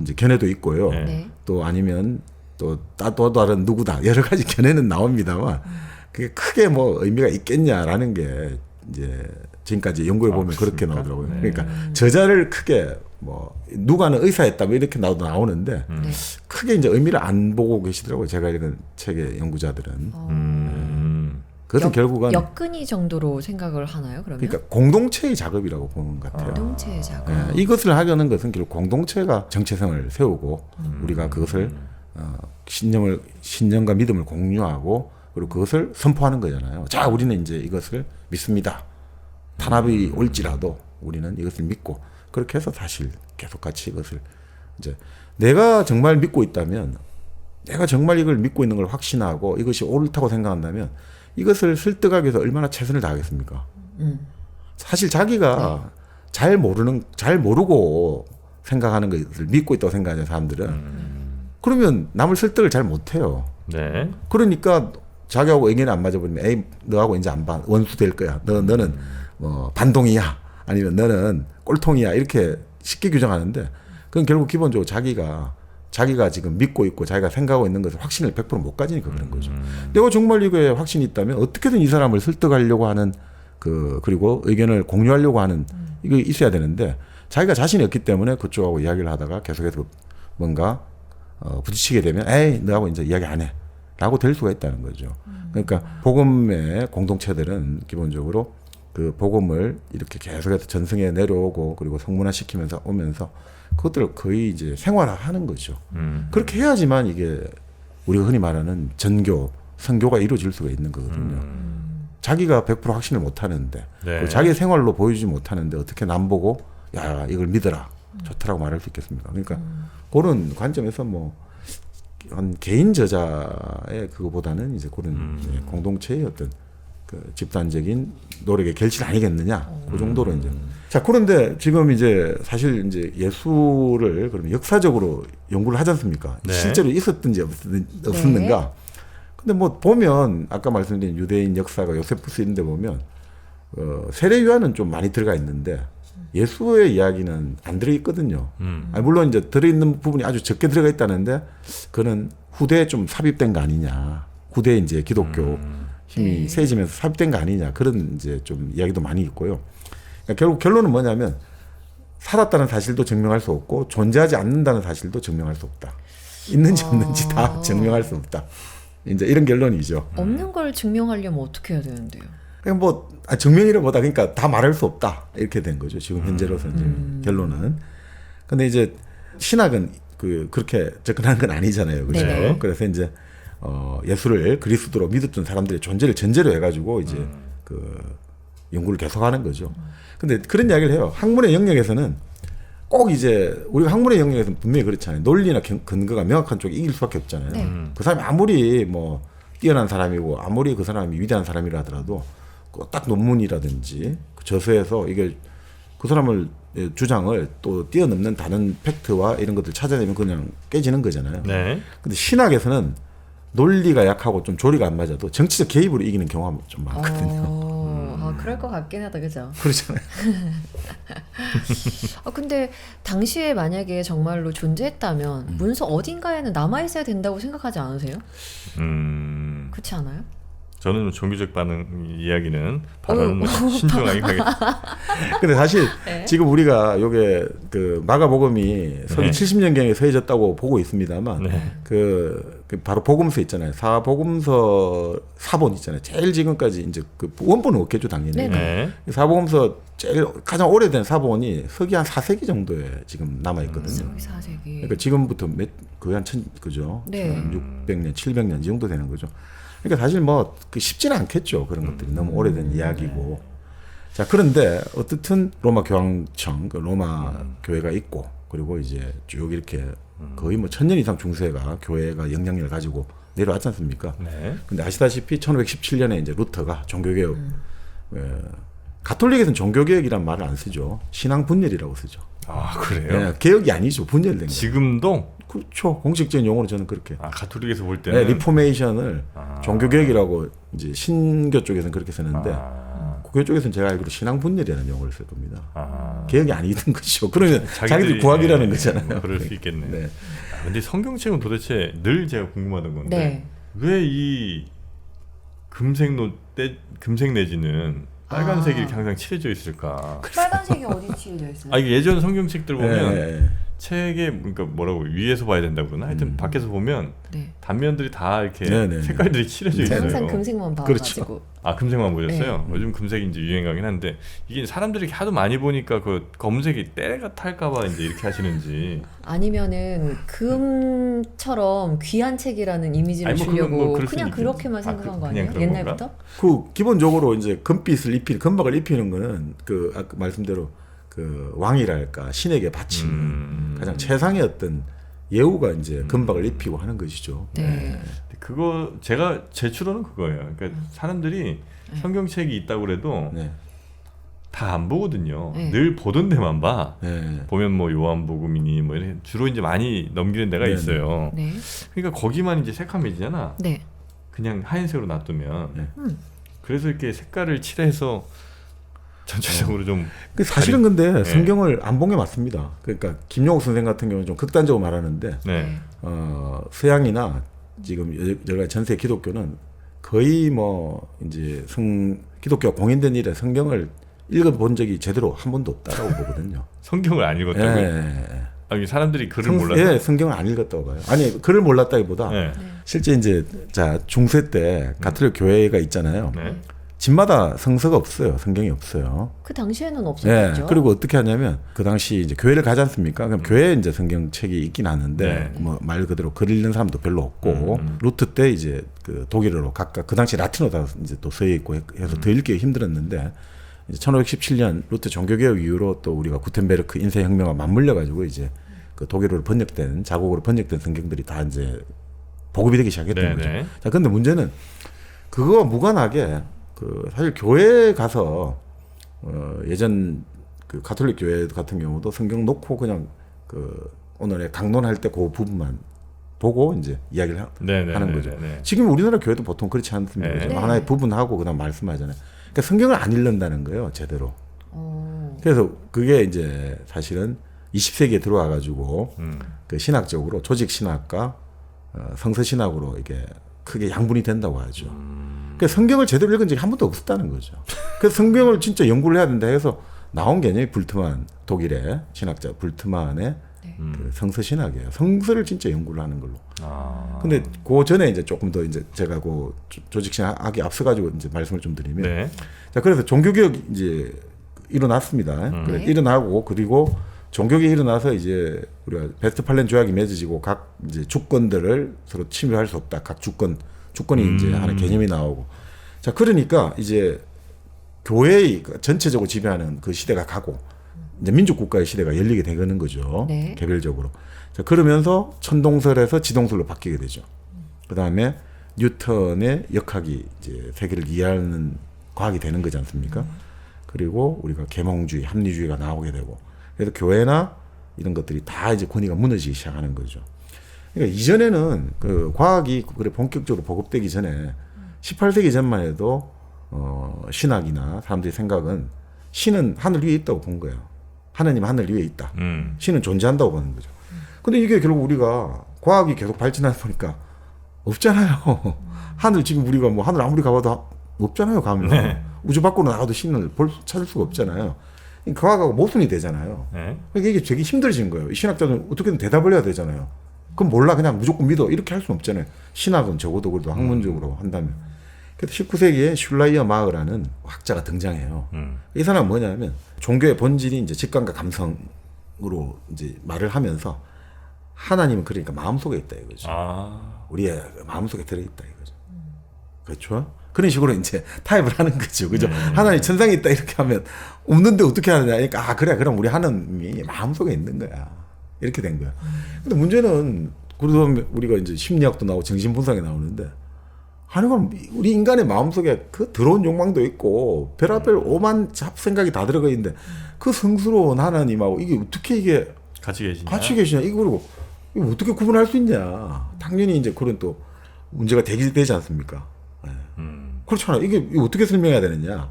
S2: 이제 견해도 있고요.
S1: 네.
S3: 네.
S2: 또 아니면 또 다른 누구다, 여러 가지 견해는 나옵니다만 그게 크게 뭐 의미가 있겠냐라는 게 이제 지금까지 연구해 보면 그렇게 나오더라고요.
S1: 네.
S2: 그러니까 저자를 크게 뭐 누가는 의사였다 뭐 이렇게 나오는데
S3: 네.
S2: 크게 이제 의미를 안 보고 계시더라고요. 제가 읽은 책의 연구자들은. 그것은 결국은
S3: 역근이 정도로 생각을 하나요? 그러면?
S2: 그러니까 공동체의 작업이라고 보는 것 같아요.
S3: 공동체의 작업.
S2: 예, 이것을 하려는 것은 결국 공동체가 정체성을 세우고 우리가 그것을 신념과 믿음을 공유하고 그리고 그것을 선포하는 거잖아요. 자, 우리는 이제 이것을 믿습니다. 탄압이 올지라도 우리는 이것을 믿고, 그렇게 해서 사실 계속 같이 이것을 이제 내가 정말 믿고 있다면, 내가 정말 이걸 믿고 있는 걸 확신하고 이것이 옳다고 생각한다면 이것을 설득하기 위해서 얼마나 최선을 다하겠습니까? 사실 자기가 잘 모르고 생각하는 것을 믿고 있다고 생각하는 사람들은 그러면 남을 설득을 잘 못해요.
S1: 네.
S2: 그러니까 자기하고 의견이 안 맞아버리면 에이, 너하고 이제 안 봐. 원수 될 거야. 너는 뭐 반동이야. 아니면 너는 꼴통이야. 이렇게 쉽게 규정하는데 그건 결국 기본적으로 자기가 지금 믿고 있고 자기가 생각하고 있는 것을 확신을 100% 못 가지니까 그런 거죠. 내가 정말 이거에 확신이 있다면 어떻게든 이 사람을 설득하려고 하는 그리고 의견을 공유하려고 하는 이거 있어야 되는데 자기가 자신이 없기 때문에 그쪽하고 이야기를 하다가 계속해서 뭔가 부딪히게 되면 에이 너하고 이제 이야기 안 해라고 될 수가 있다는 거죠. 그러니까 복음의 공동체들은 기본적으로 그 복음을 이렇게 계속해서 전승에 내려오고 그리고 성문화 시키면서 오면서 그것들을 거의 이제 생활화하는 거죠. 그렇게 해야지만 이게 우리가 흔히 말하는 전교, 선교가 이루어질 수가 있는 거거든요. 자기가 100% 확신을 못 하는데
S1: 네.
S2: 자기의 생활로 보여주지 못하는데 어떻게 남 보고 야 이걸 믿어라 좋다라고 말할 수 있겠습니까? 그러니까 그런 관점에서 뭐 한 개인 저자의 그거보다는 이제 그런 이제 공동체의 어떤 그 집단적인 노력의 결실 아니겠느냐 그 정도로 이제 자 그런데 지금 이제 사실 이제 예술을 그러면 역사적으로 연구를 하지 않습니까?
S1: 네.
S2: 실제로 있었든지 없었는가? 근데 뭐 보면 아까 말씀드린 유대인 역사가 요세푸스 있는데 보면 세례 요한은 좀 많이 들어가 있는데 예수의 이야기는 안 들어 있거든요. 아니, 물론 이제 들어 있는 부분이 아주 적게 들어가 있다는데 그는 후대에 좀 삽입된 거 아니냐. 후대에 이제 기독교 힘이
S3: 네.
S2: 세지면서 삽입된 거 아니냐. 그런 이제 좀 이야기도 많이 있고요. 그러니까 결국 결론은 뭐냐면 살았다는 사실도 증명할 수 없고 존재하지 않는다는 사실도 증명할 수 없다. 있는지 없는지 다 증명할 수 없다. 이제 이런 결론이죠.
S3: 없는 걸 증명하려면 어떻게 해야 되는데요?
S2: 그냥 뭐 증명이라보다 그러니까 다 말할 수 없다 이렇게 된 거죠. 지금 현재로서 이제 결론은. 근데 이제 신학은 그렇게 접근하는 건 아니잖아요, 그렇죠?
S3: 네네.
S2: 그래서 이제 예수를 그리스도로 믿었던 사람들의 존재를 전제로 해가지고 이제 그 연구를 계속하는 거죠. 근데 그런 이야기를 해요. 학문의 영역에서는 꼭 이제 우리가 학문의 영역에서는 분명히 그렇잖아요. 논리나 근거가 명확한 쪽이 이길 수밖에 없잖아요.
S3: 네.
S2: 그 사람이 아무리 뭐 뛰어난 사람이고 아무리 그 사람이 위대한 사람이라 하더라도 딱 논문이라든지 그 저서에서 이게 그 사람을 주장을 또 뛰어넘는 다른 팩트와 이런 것들 찾아내면 그냥 깨지는 거잖아요.
S1: 네.
S2: 근데 신학에서는 논리가 약하고 좀 조리가 안 맞아도 정치적 개입으로 이기는 경우가 좀 많거든요.
S3: 아, 그럴 것 같긴 하다, 그죠?
S2: 그렇잖아요.
S3: 근데 당시에 만약에 정말로 존재했다면 문서 어딘가에는 남아있어야 된다고 생각하지 않으세요? 그렇지 않아요?
S1: 저는 종교적 반응 이야기는 발언은 뭐 신중하게 하겠습니다.
S2: 근데 사실
S3: 네.
S2: 지금 우리가 요게 그 마가복음이 서기
S1: 네.
S2: 70년경에 서해졌다고 보고 있습니다만
S1: 네.
S2: 그 바로 복음서 있잖아요. 사복음서 사본 있잖아요. 제일 지금까지 이제 그 원본은 없겠죠, 당연히.
S3: 네네.
S1: 네.
S2: 사복음서 제일 가장 오래된 사본이 서기 한 4세기 정도에 지금 남아 있거든요.
S3: 서기 4세기.
S2: 그러니까 지금부터 거의 한 그죠?
S3: 네.
S2: 600년, 700년 이 정도 되는 거죠. 그러니까 사실 뭐 쉽지는 않겠죠. 그런 것들이 너무 오래된 이야기고. 자, 그런데 어떻든 로마 교황청, 그 로마 교회가 있고 그리고 이제 쭉 이렇게 거의 뭐 1000년 이상 중세가 교회가 영향력을 가지고 내려왔지 않습니까?
S1: 네.
S2: 근데 아시다시피 1517년에 이제 루터가 종교개혁, 가톨릭에서는 종교개혁이란 말을 안 쓰죠. 신앙분열이라고 쓰죠.
S1: 아 그래요?
S2: 예, 개혁이 아니죠. 분열된 거예요.
S1: 지금도
S2: 그렇죠. 공식적인 용어로 저는 그렇게.
S1: 가톨릭에서 볼 때는
S2: 네, 리포메이션을
S1: 아.
S2: 종교개혁이라고 이제 신교 쪽에서는 그렇게 쓰는데
S1: 아.
S2: 국교 쪽에서는 제가 알기로 신앙분열이라는 용어를 쓸 겁니다.
S1: 아.
S2: 개혁이 아니던 것이죠. 그러면 자기들 구하기라는 거잖아요.
S1: 뭐 그럴 수 있겠네.
S2: 네.
S1: 근데 성경책은 도대체 늘 제가 궁금하던 건데
S3: 네.
S1: 왜 이 금색 내지는 빨간색이 이렇게 항상 칠해져 있을까?
S3: 빨간색이 어디 칠해져 있어요?
S1: 이게 예전 성경책들 보면
S2: 네.
S1: 책에 그러니까 뭐라고 위에서 봐야 된다고 그러나 하여튼 밖에서 보면
S3: 네.
S1: 단면들이 다 이렇게
S2: 네네.
S1: 색깔들이 칠해져 있어요.
S3: 항상 금색만 봐가지고.
S1: 아 금색만 보셨어요? 요즘 금색이 이제 유행하긴 한데 이게 사람들이 하도 많이 보니까 그 검은색이 때가 탈까봐 이제 이렇게 하시는지.
S3: 아니면은 금처럼 귀한 책이라는 이미지를
S1: 아니, 뭐 그건
S3: 주려고
S1: 뭐 그럴
S3: 그냥
S1: 수는
S3: 그렇게만
S1: 있겠지.
S3: 생각한
S1: 아,
S3: 거
S1: 그냥
S3: 아니에요?
S1: 그런
S3: 옛날부터?
S2: 그 기본적으로 이제 금빛을 입히는 금박을 입히는 거는 그 아까 말씀대로 그 왕이랄까 신에게 바치는 가장 최상의 어떤 예우가 이제 금박을 입히고 하는 것이죠.
S3: 네.
S1: 그거 제가 제 추론은 그거예요. 그러니까 사람들이 성경책이 있다고 그래도
S2: 네.
S1: 다 안 보거든요.
S3: 네.
S1: 늘 보던 데만 봐.
S2: 네.
S1: 보면 뭐 요한복음이니 뭐 이렇게 주로 이제 많이 넘기는 데가
S2: 네네.
S1: 있어요.
S3: 네.
S1: 그러니까 거기만 이제 새카매지잖아.
S3: 네.
S1: 그냥 하얀색으로 놔두면.
S2: 네.
S1: 그래서 이렇게 색깔을 칠해서 전체적으로 좀
S2: 그 사실은 근데
S1: 네.
S2: 성경을 안 본 게 맞습니다. 그러니까 김용옥 선생 같은 경우는 좀 극단적으로 말하는데
S1: 네.
S2: 서양이나 지금 여러 가지 전세 기독교는 거의 뭐 이제 기독교가 공인된 이래 성경을 읽어본 적이 제대로 한 번도 없다라고 보거든요.
S1: 성경을 안 읽었다고요?
S2: 예.
S1: 아니, 사람들이 글을 몰라서.
S2: 예, 성경을 안 읽었다고 봐요. 아니 글을 몰랐다기보다
S1: 네.
S2: 실제 이제 자 중세 때 가톨릭 교회가 있잖아요.
S1: 네.
S2: 집마다 성서가 없어요. 성경이 없어요.
S3: 그 당시에는
S2: 예.
S3: 없었겠죠.
S2: 그리고 어떻게 하냐면 그 당시 이제 교회를 가지 않습니까? 그럼 교회에 이제 성경책이 있긴 하는데
S1: 네.
S2: 뭐 말 그대로 글 읽는 사람도 별로 없고 루트 때 이제 그 독일어로 각각 그 당시 라틴어다 이제 또 쓰여 있고 해서 더 읽기 힘들었는데 이제 1517년 루트 종교개혁 이후로 또 우리가 구텐베르크 인쇄혁명과 맞물려 가지고 이제 그 독일어로 번역된 자국어로 번역된 성경들이 다 이제 보급이 되기 시작했던
S1: 네,
S2: 거죠.
S1: 네.
S2: 자, 근데 문제는 그거와 무관하게 그 사실 교회에 가서 예전 그 가톨릭 교회 같은 경우도 성경 놓고 그냥 그 오늘의 강론할 때 그 부분만 보고 이제 이야기를
S1: 네, 네,
S2: 하는
S1: 네,
S2: 거죠.
S1: 네, 네.
S2: 지금 우리나라 교회도 보통 그렇지 않습니까?
S1: 네.
S2: 그죠?
S3: 네.
S2: 하나의 부분하고 그다음 말씀하잖아요. 그러니까 성경을 안 읽는다는 거예요, 제대로. 그래서 그게 이제 사실은 20세기에 들어와 가지고 그 신학적으로 조직 신학과 성서 신학으로 이게 크게 양분이 된다고 하죠. 그러니까 성경을 제대로 읽은 적이 한 번도 없었다는 거죠. 그래서 성경을 진짜 연구를 해야 된다 해서 나온 개념이 불트만, 독일의 신학자 불트만의 그 성서 신학이에요. 성서를 진짜 연구를 하는 걸로.
S1: 아.
S2: 근데 그 전에 이제 조금 더 이제 제가 그 조직 신학이 앞서 가지고 이제 말씀을 좀 드리면,
S1: 네.
S2: 자 그래서 종교개혁이 이제 일어났습니다. 그래, 일어나고 그리고 종교개혁이 일어나서 이제 우리가 베스트팔렌 조약이 맺어지고 각 이제 주권들을 서로 침해할 수 없다. 각 주권이 이제 하는 개념이 나오고. 자 그러니까 이제 교회의 전체적으로 지배하는 그 시대가 가고 이제 민족 국가의 시대가 열리게 되는 거죠.
S3: 네.
S2: 개별적으로. 자 그러면서 천동설에서 지동설로 바뀌게 되죠. 그 다음에 뉴턴의 역학이 이제 세계를 이해하는 과학이 되는 거지 않습니까? 그리고 우리가 계몽주의, 합리주의가 나오게 되고, 그래서 교회나 이런 것들이 다 이제 권위가 무너지기 시작하는 거죠. 그러니까 이전에는 그 과학이 그래 본격적으로 보급되기 전에 18세기 전만 해도 신학이나 사람들의 생각은 신은 하늘 위에 있다고 본 거예요. 하느님 하늘 위에 있다. 신은 존재한다고 보는 거죠. 근데 이게 결국 우리가 과학이 계속 발전하다 보니까 없잖아요. 하늘 지금 우리가 뭐 하늘 아무리 가봐도 없잖아요. 가면
S1: 네.
S2: 우주 밖으로 나가도 신을 찾을 수가 없잖아요. 과학하고 모순이 되잖아요.
S1: 네.
S2: 그러니까 이게 되게 힘들어진 거예요. 이 신학자들은 어떻게든 대답을 해야 되잖아요. 그럼 몰라 그냥 무조건 믿어 이렇게 할 수는 없잖아요. 신학은 적어도 그래도 학문적으로 한다면. 그래서 19세기에 슐라이어 마흐라는 학자가 등장해요. 이 사람은 뭐냐면 종교의 본질이 이제 직감과 감성으로 이제 말을 하면서 하나님은 그러니까 마음속에 있다 이거죠.
S1: 아.
S2: 우리의 마음속에 들어있다 이거죠. 그렇죠? 그런 식으로 이제 타협을 하는 거죠. 그죠? 하나님 천상에 있다 이렇게 하면 없는데 어떻게 하느냐. 그러니까 아 그래 그럼 우리 하나님이 마음속에 있는 거야. 이렇게 된 거야. 근데 문제는 그러다 우리가 이제 심리학도 나오고 정신분석이 나오는데 아니 그럼 우리 인간의 마음속에 그 더러운 욕망도 있고 별의별 오만 잡생각이 다 들어가 있는데 그 성스러운 하나님하고 이게 어떻게 이게
S1: 같이
S2: 계시냐. 이거 그리고 이거 어떻게 구분할 수 있냐. 당연히 이제 그런 또 문제가 되지 않습니까? 네. 그렇잖아. 이게 어떻게 설명해야 되느냐.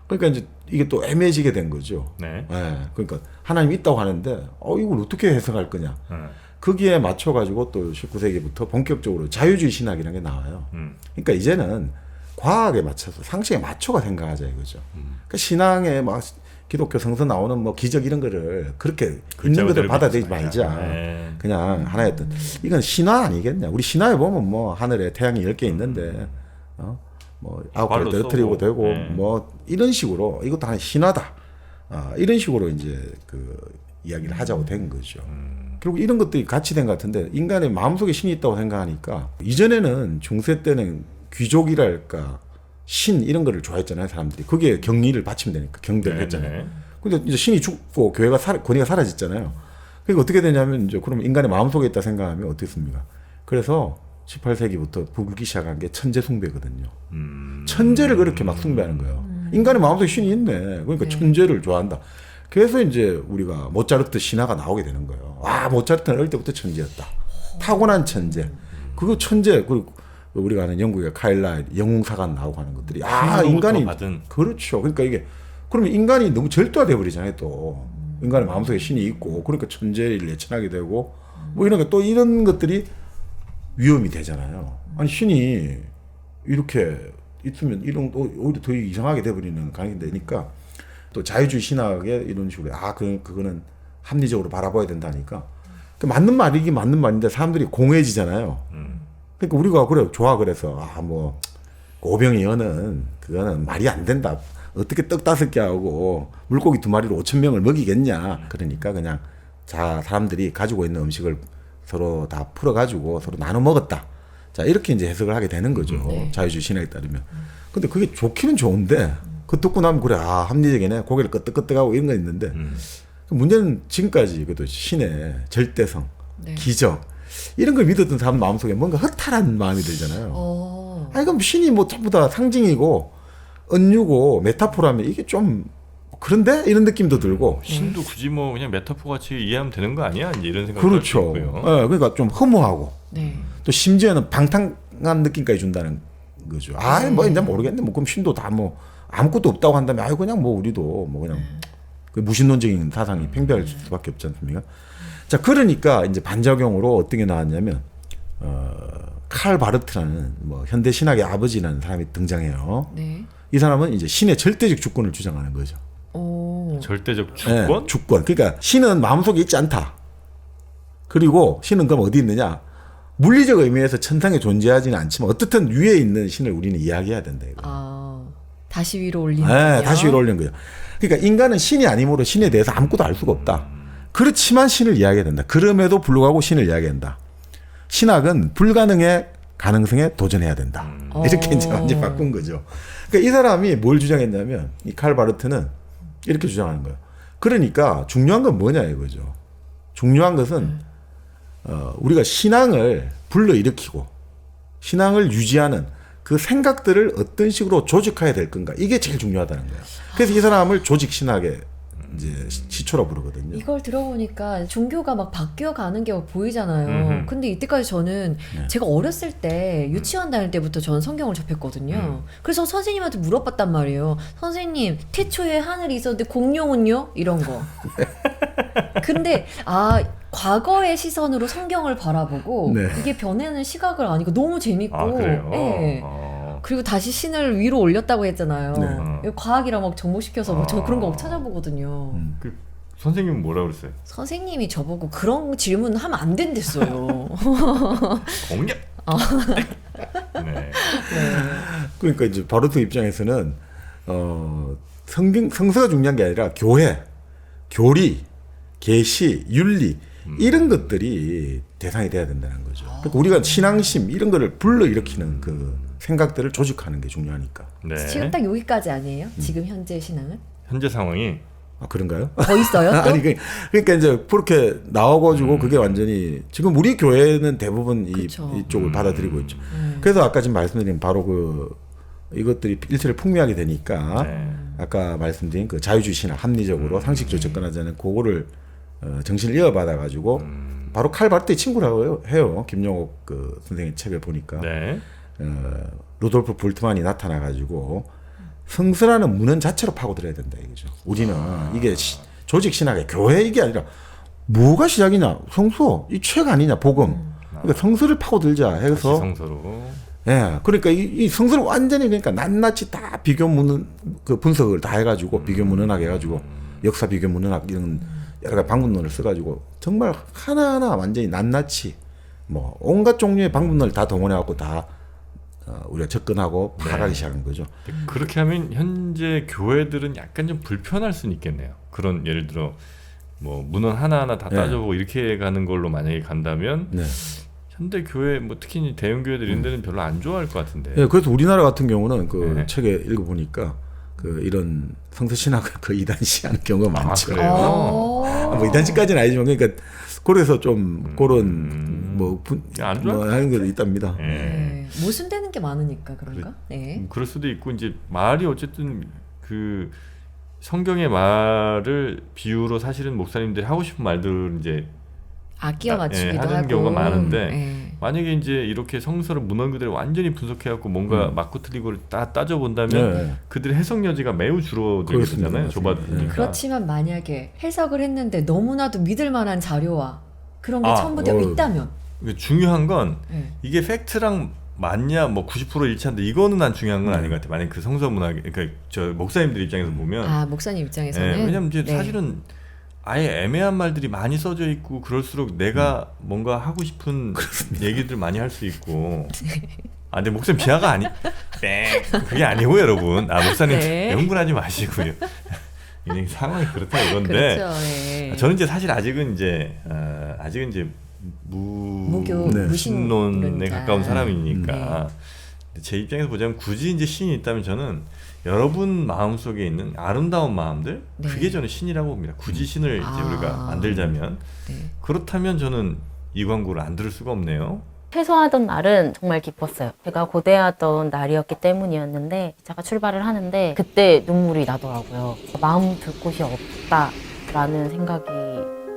S2: 그러니까 이제 이게 또 애매해지게 된 거죠.
S1: 네.
S2: 네. 그러니까 하나님이 있다고 하는데 이걸 어떻게 해석할 거냐. 거기에 맞춰가지고 또 19세기부터 본격적으로 자유주의 신학이라는 게 나와요. 그러니까 이제는 과학에 맞춰서 상식에 맞춰가 생각하자 이거죠. 그러니까 신앙에 막 기독교 성서 나오는 뭐 기적 이런 거를 그렇게 있는 것들 받아들이지 말자.
S1: 네.
S2: 그냥 하나의 어떤 이건 신화 아니겠냐. 우리 신화에 보면 뭐 하늘에 태양이 10개 있는데 뭐 9개를 떨어뜨리고 되고 뭐 이런 식으로 이것도 하나의 신화다. 이런 식으로 이제 그 이야기를 하자고 된 거죠. 결국 이런 것들이 같이 된 것 같은데 인간의 마음속에 신이 있다고 생각하니까 이전에는 중세 때는 귀족이랄까 신 이런 거를 좋아했잖아요 사람들이. 그게 경리를 바치면 되니까 경배를 했잖아요. 근데 이제 신이 죽고 교회가 권위가 사라졌잖아요. 그러니까 어떻게 되냐면 이제 그러면 인간의 마음속에 있다 생각하면 어떻습니까? 그래서 18세기부터 부르기 시작한 게 천재 숭배거든요. 천재를 그렇게 막 숭배하는 거예요. 인간의 마음속에 신이 있네. 그러니까 천재를 좋아한다. 그래서 이제 우리가 모차르트 신화가 나오게 되는 거예요. 아, 모차르트는 어릴 때부터 천재였다. 타고난 천재. 그거 천재. 그리고 우리가 아는 영국의 카일라일 영웅사관 나오고 하는 것들이 인간이
S1: 받은.
S2: 그렇죠. 그러니까 이게 그러면 인간이 너무 절도화돼 버리잖아요. 또 인간의 마음속에 신이 있고 그러니까 천재를 예천하게 되고 뭐 이런 거 또 이런 것들이 위험이 되잖아요. 아니 신이 이렇게 있으면 이런 또 오히려 더 이상하게 돼 버리는 가능성이 되니까 또 자유주의 신학에 이런 식으로 그거는 합리적으로 바라봐야 된다니까. 그 맞는 말이긴 맞는 말인데 사람들이 공허해지잖아요. 그러니까 우리가 그래 좋아 그래서 뭐 고병이 여는 그거는 말이 안 된다. 어떻게 떡 5개 하고 물고기 2마리로 5,000명을 먹이겠냐. 그러니까 그냥 자 사람들이 가지고 있는 음식을 서로 다 풀어가지고 서로 나눠 먹었다. 자 이렇게 이제 해석을 하게 되는 거죠.
S3: 네.
S2: 자유주의 신학에 따르면. 근데 그게 좋기는 좋은데 그 듣고 나면 그래 합리적이네. 고개를 끄덕끄덕하고 이런 거 있는데 문제는 지금까지 그래도 신의 절대성,
S3: 네.
S2: 기적 이런 걸 믿었던 사람 마음속에 뭔가 허탈한 마음이 들잖아요. 아니 그럼 신이 뭐 전부 다 상징이고 은유고 메타포라면 이게 좀 그런데 이런 느낌도 들고
S1: 신도 굳이 뭐 그냥 메타포 같이 이해하면 되는 거 아니야? 이제 이런 생각도
S2: 그렇죠.
S1: 할 수 있고요.
S2: 네, 그러니까 좀 허무하고
S3: 네.
S2: 또 심지어는 방탕한 느낌까지 준다는 거죠. 뭐 이제 모르겠네. 뭐 그럼 신도 다 뭐 아무것도 없다고 한다면 그냥 뭐 우리도 뭐 그냥 그 무신론적인 사상이 팽배할 수밖에 없지 않습니까? 자 그러니까 이제 반작용으로 어떤 게 나왔냐면 칼 바르트라는 뭐 현대 신학의 아버지라는 사람이 등장해요.
S3: 네.
S2: 이 사람은 이제 신의 절대적 주권을 주장하는 거죠.
S1: 절대적 주권?
S2: 네, 주권. 그러니까 신은 마음속에 있지 않다. 그리고 신은 그럼 어디 있느냐? 물리적 의미에서 천상에 존재하지는 않지만 어떻든 위에 있는 신을 우리는 이야기해야 된다. 이거.
S3: 다시 위로 올리는
S2: 네, 다시 위로 올리는 거죠. 그러니까 인간은 신이 아니므로 신에 대해서 아무것도 알 수가 없다. 그렇지만 신을 이야기해야 된다. 그럼에도 불구하고 신을 이야기한다. 신학은 불가능의 가능성에 도전해야 된다. 이렇게 이제 완전히 바꾼 거죠. 그러니까 이 사람이 뭘 주장했냐면 이 칼 바르트는 이렇게 주장하는 거예요. 그러니까 중요한 건 뭐냐 이거죠. 중요한 것은 우리가 신앙을 불러일으키고 신앙을 유지하는 그 생각들을 어떤 식으로 조직해야 될 건가 이게 제일 중요하다는 거예요. 그래서 이 사람을 조직 신학의 이제 시초라 부르거든요.
S3: 이걸 들어보니까 종교가 막 바뀌어가는 게 보이잖아요. 근데 이때까지 저는 제가 어렸을 때 유치원 다닐 때부터 저는 성경을 접했거든요. 그래서 선생님한테 물어봤단 말이에요. 선생님 태초에 하늘이 있었는데 공룡은요? 이런 거. 근데 과거의 시선으로 성경을 바라보고
S2: 네.
S3: 이게 변하는 시각을 아니까 너무 재밌고
S1: 그래요?
S3: 네. 그리고 다시 신을 위로 올렸다고 했잖아요.
S2: 네.
S3: 과학이랑 막 접목시켜서 저 그런 거 막 찾아보거든요.
S1: 그 선생님은 뭐라 그랬어요?
S3: 선생님이 저보고 그런 질문 하면 안 된댔어요.
S1: 공격. 네.
S2: 그러니까 이제 바르트 입장에서는 성서가 중요한 게 아니라 교회, 교리, 계시, 윤리 이런 것들이 대상이 돼야 된다는 거죠. 그러니까 우리가 신앙심 이런 거를 불러일으키는 그 생각들을 조직하는 게 중요하니까.
S1: 네.
S3: 지금 딱 여기까지 아니에요? 지금 현재 신앙은?
S1: 현재 상황이
S2: 그런가요?
S3: 더 있어요? 또?
S2: 아니 그러니까 이제 그렇게 나와가지고 그게 완전히 지금 우리 교회는 대부분 이쪽을 받아들이고 있죠. 그래서 아까 지금 말씀드린 바로 이것들이 일체를 풍미하게 되니까
S1: 네.
S2: 아까 말씀드린 그 자유주의 신학 합리적으로 상식적으로 접근하자는 그거를 정신을 이어받아 가지고 바로 칼 바르트의 친구라고 해요. 김용옥 그 선생님 책을 보니까
S1: 네.
S2: 루돌프 볼트만이 나타나 가지고 성서라는 문헌 자체로 파고들어야 된다 이거죠. 우리는 이게 조직 신학의 교회 이게 아니라 뭐가 시작이냐? 성서 이 책 아니냐? 복음. 그러니까 성서를 파고들자 해서
S1: 성서로.
S2: 예, 그러니까 이 성서를 완전히 그러니까 낱낱이 다 비교 문헌 그 분석을 다 해가지고 비교 문헌학 해가지고 역사 비교 문헌학 이런 여러 가지 방문론을 써가지고 정말 하나하나 완전히 낱낱이 뭐 온갖 종류의 방문론을 다 동원해갖고 다 우리가 접근하고 파악하기 시작한 거죠.
S1: 그렇게 하면 현재 교회들은 약간 좀 불편할 수는 있겠네요. 그런 예를 들어 뭐 문헌 하나하나 다 따져보고 이렇게 가는 걸로 만약에 간다면 현대 교회 뭐 특히 대형 교회들 이런 데는 별로 안 좋아할 것 같은데.
S2: 네, 그래서 우리나라 같은 경우는 그 책에 읽어보니까 그 이런 성서 신학을 그 이단시하는 경우가 많죠.
S1: 그래요?
S2: 뭐 이단시까지는 아니지만 그러니까 그래서 좀 그런 뭐 하는 게 있답니다.
S3: 네. 모순되는 게 많으니까 그런가? 네.
S1: 그럴 수도 있고 이제 말이 어쨌든 그 성경의 말을 비유로 사실은 목사님들이 하고 싶은 말들을 이제
S3: 끼워 맞추기도
S1: 하는
S3: 하고
S1: 경우가 많은데 만약에 이제 이렇게 성서를 문헌 그대로 완전히 분석해갖고 뭔가 맞고 틀리고를 다 따져본다면 그들의 해석 여지가 매우 줄어들게 되잖아요. 좁아지니까.
S3: 그렇지만 만약에 해석을 했는데 너무나도 믿을 만한 자료와 그런 게 첨부되어 있다면
S1: 중요한 건 이게 팩트랑 맞냐 뭐 90% 일치한데 이거는 난 중요한 건 아닌 것 같아요. 만약 그 성서 문학 그러니까 저 목사님들 입장에서 보면
S3: 목사님 입장에서는
S1: 왜냐면 이제 사실은 아예 애매한 말들이 많이 써져 있고 그럴수록 내가 뭔가 하고 싶은 얘기들 많이 할 수 있고. 아, 근데 목사님 비하가 아니, 뺑 그게 아니고 여러분. 아, 목사님
S3: 네.
S1: 흥분하지 마시고요. 이 상황이 그렇다 이건데.
S3: 그렇죠. 네.
S1: 저는 이제 사실 아직은 이제
S3: 무교
S2: 네.
S1: 무신론에 가까운 사람이니까
S3: 네.
S1: 제 입장에서 보자면 굳이 이제 신이 있다면 저는 여러분 마음 속에 있는 아름다운 마음들
S3: 네.
S1: 그게 저는 신이라고 봅니다. 굳이 신을 이제
S3: 아.
S1: 우리가 만들자면
S3: 네.
S1: 그렇다면 저는 이 광고를 안 들을 수가 없네요.
S4: 퇴소하던 날은 정말 기뻤어요. 제가 고대하던 날이었기 때문이었는데 기차가 출발을 하는데 그때 눈물이 나더라고요. 마음 둘 곳이 없다라는 생각이.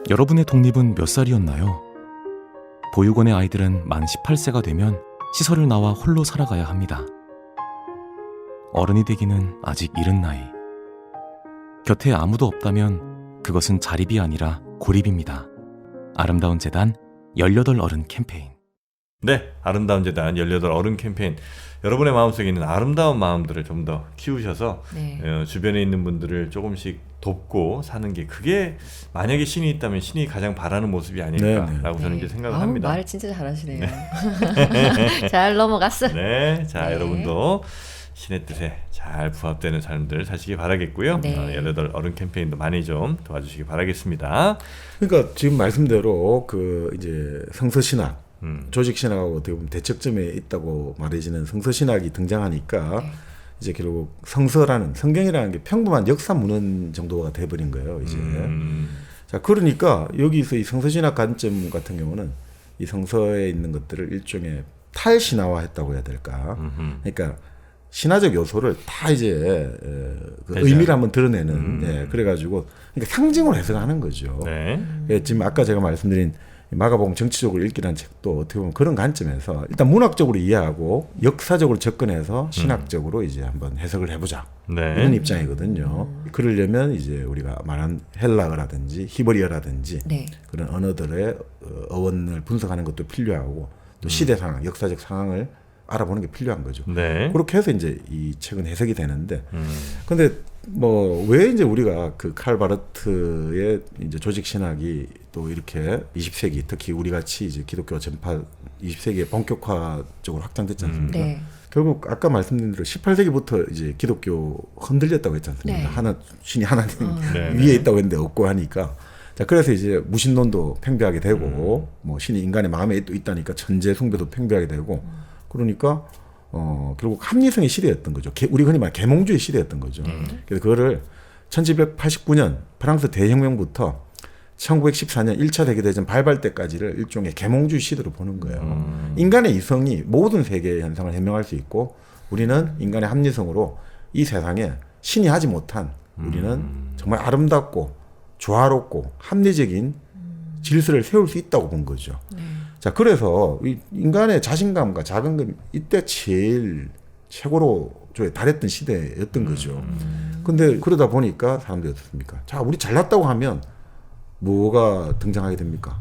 S5: 여러분의 독립은 몇 살이었나요? 보육원의 아이들은 만 18세가 되면 시설을 나와 홀로 살아가야 합니다. 어른이 되기는 아직 이른 나이. 곁에 아무도 없다면 그것은 자립이 아니라 고립입니다. 아름다운 재단 18 어른 캠페인.
S1: 네, 아름다운 재단 18 어른 캠페인. 여러분의 마음속에 있는 아름다운 마음들을 좀 더 키우셔서
S3: 네.
S1: 주변에 있는 분들을 조금씩 돕고 사는 게 그게 만약에 신이 있다면 신이 가장 바라는 모습이 아닐까라고
S3: 네.
S1: 저는 이제 생각을 합니다.
S3: 말 진짜 잘하시네요. 잘 넘어갔어.
S1: 네, 자
S3: 네.
S1: 여러분도 신의 뜻에 잘 부합되는 삶들 사시기 바라겠고요.
S3: 네.
S1: 18 어른 캠페인도 많이 좀 도와주시기 바라겠습니다.
S2: 그러니까 지금 말씀대로 그 이제 성서신학, 조직 신학하고 어떻게 보면 대척점에 있다고 말해지는 성서신학이 등장하니까
S3: 네.
S2: 이제 결국 성서라는 성경이라는 게 평범한 역사 문헌 정도가 돼버린 거예요. 이제 자 그러니까 여기서 이 성서신학 관점 같은 경우는 이 성서에 있는 것들을 일종의 탈신화화했다고 해야 될까? 그러니까 신화적 요소를 다 이제 그 의미를 한번 드러내는 그래가지고 그러니까 상징으로 해석하는 거죠.
S1: 네.
S2: 예, 지금 아까 제가 말씀드린 마가복음 정치적으로 읽기라는 책도 어떻게 보면 그런 관점에서 일단 문학적으로 이해하고 역사적으로 접근해서 신학적으로 이제 한번 해석을 해보자
S1: 네.
S2: 이런 입장이거든요. 그러려면 이제 우리가 말한 헬라어라든지 히브리어라든지
S3: 네.
S2: 그런 언어들의 어원을 분석하는 것도 필요하고 또 시대 상황, 역사적 상황을 알아보는 게 필요한 거죠.
S1: 네.
S2: 그렇게 해서 이제 이 책은 해석이 되는데, 근데 뭐 왜 이제 우리가 그 칼 바르트의 이제 조직 신학이 또 이렇게 20세기 특히 우리 같이 이제 기독교 전파 20세기에 본격화적으로 확장됐지 않습니까?
S3: 네.
S2: 결국 아까 말씀드린 대로 18세기부터 이제 기독교 흔들렸다고 했지 않습니까?
S3: 네.
S2: 하나 신이 하나님
S1: 네.
S2: 위에 있다고 했는데 없고 하니까. 자, 그래서 이제 무신론도 팽배하게 되고 뭐 신이 인간의 마음에 또 있다니까 천재 숭배도 팽배하게 되고 그러니까 결국 합리성의 시대였던 거죠. 우리 흔히 말 계몽주의 시대였던 거죠. 그래서 그거를 1789년 프랑스 대혁명부터 1914년 1차 세계대전 발발 때까지를 일종의 계몽주의 시대로 보는 거예요. 인간의 이성이 모든 세계의 현상을 해명할 수 있고 우리는 인간의 합리성으로 이 세상에 신이 하지 못한 우리는 정말 아름답고 조화롭고 합리적인 질서를 세울 수 있다고 본 거죠. 자, 그래서 이 인간의 자신감과 자긍감이 이때 제일 최고로 달했던 시대였던 거죠. 근데 그러다 보니까 사람들이 어떻습니까? 자, 우리 잘났다고 하면 뭐가 등장하게 됩니까?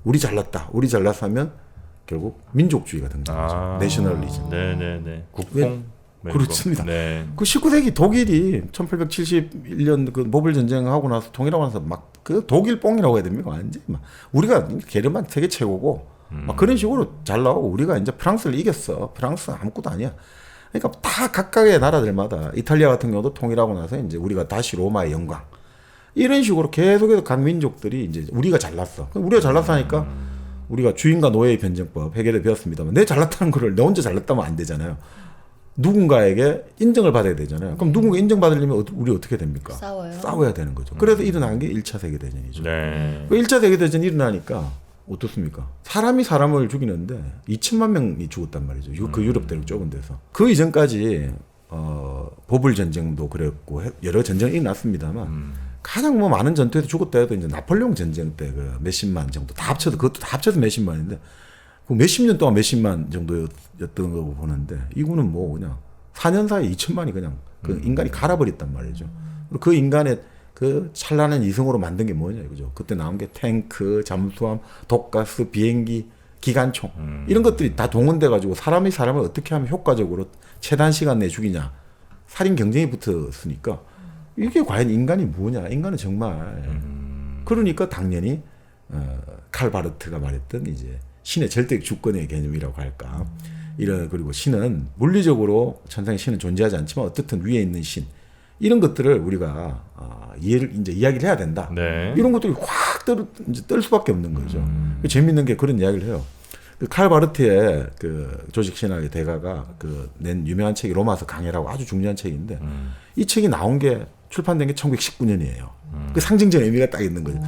S2: 우리 잘났다. 우리 잘났어 하면 결국 민족주의가 등장하죠. 내셔널리즘.
S1: 네네네. 국뽕.
S2: 그렇습니다.
S1: 네.
S2: 그 19세기 독일이 1871년 그 모빌 전쟁하고 나서 통일하고 나서 막 그 독일 뽕이라고 해야 됩니까? 완전히 막 우리가 게르만 세계 최고고 막 그런 식으로 잘 나오고 우리가 이제 프랑스를 이겼어. 프랑스 아무것도 아니야. 그러니까 다 각각의 나라들마다 이탈리아 같은 경우도 통일하고 나서 이제 우리가 다시 로마의 영광 이런 식으로 계속해서 각 민족들이 이제 우리가 잘났어. 우리가 잘났으니까 우리가 주인과 노예의 변증법 해결해 배웠습니다만 내 잘났다는 거를 내 혼자 잘났다면 안 되잖아요. 누군가에게 인정을 받아야 되잖아요. 그럼 누군가 인정받으려면 우리 어떻게 됩니까? 싸워야 되는 거죠. 그래서 일어난 게 1차 세계대전이죠.
S1: 네.
S2: 그 1차 세계대전이 일어나니까 어떻습니까? 사람이 사람을 죽이는데 2천만 명이 죽었단 말이죠. 그 유럽 대륙 좁은 데서. 그 이전까지 보불 전쟁도 그랬고 여러 전쟁이 일어났습니다만 가장 뭐 많은 전투에서 죽었다 해도 이제 나폴레옹 전쟁 때 그 몇십만 정도 다 합쳐도 그것도 다 합쳐서 몇십만인데 그 몇십 년 동안 몇십만 정도였던 거 보는데 이거는 뭐 그냥 4년 사이에 2천만이 그냥 그 인간이 갈아버렸단 말이죠. 그리고 그 인간의 그 찬란한 이성으로 만든 게 뭐냐 이거죠. 그때 나온 게 탱크, 잠수함, 독가스, 비행기, 기관총 이런 것들이 다 동원돼 가지고 사람이 사람을 어떻게 하면 효과적으로 최단 시간 내에 죽이냐 살인 경쟁이 붙었으니까 이게 과연 인간이 뭐냐? 인간은 정말 그러니까 당연히 칼 바르트가 말했던 이제 신의 절대 주권의 개념이라고 할까. 이런 그리고 신은 물리적으로 천상의 신은 존재하지 않지만 어떻든 위에 있는 신 이런 것들을 우리가 이야기를 해야 된다.
S1: 네.
S2: 이런 것들이 확 뜰 수밖에 없는 거죠. 재밌는 게 그런 이야기를 해요. 칼 바르트의 그 조직 신학의 대가가 낸 유명한 책이 로마서 강해라고 아주 중요한 책인데 이 책이 나온 게 출판된 게 1919년이에요. 그 상징적 의미가 딱 있는 거죠.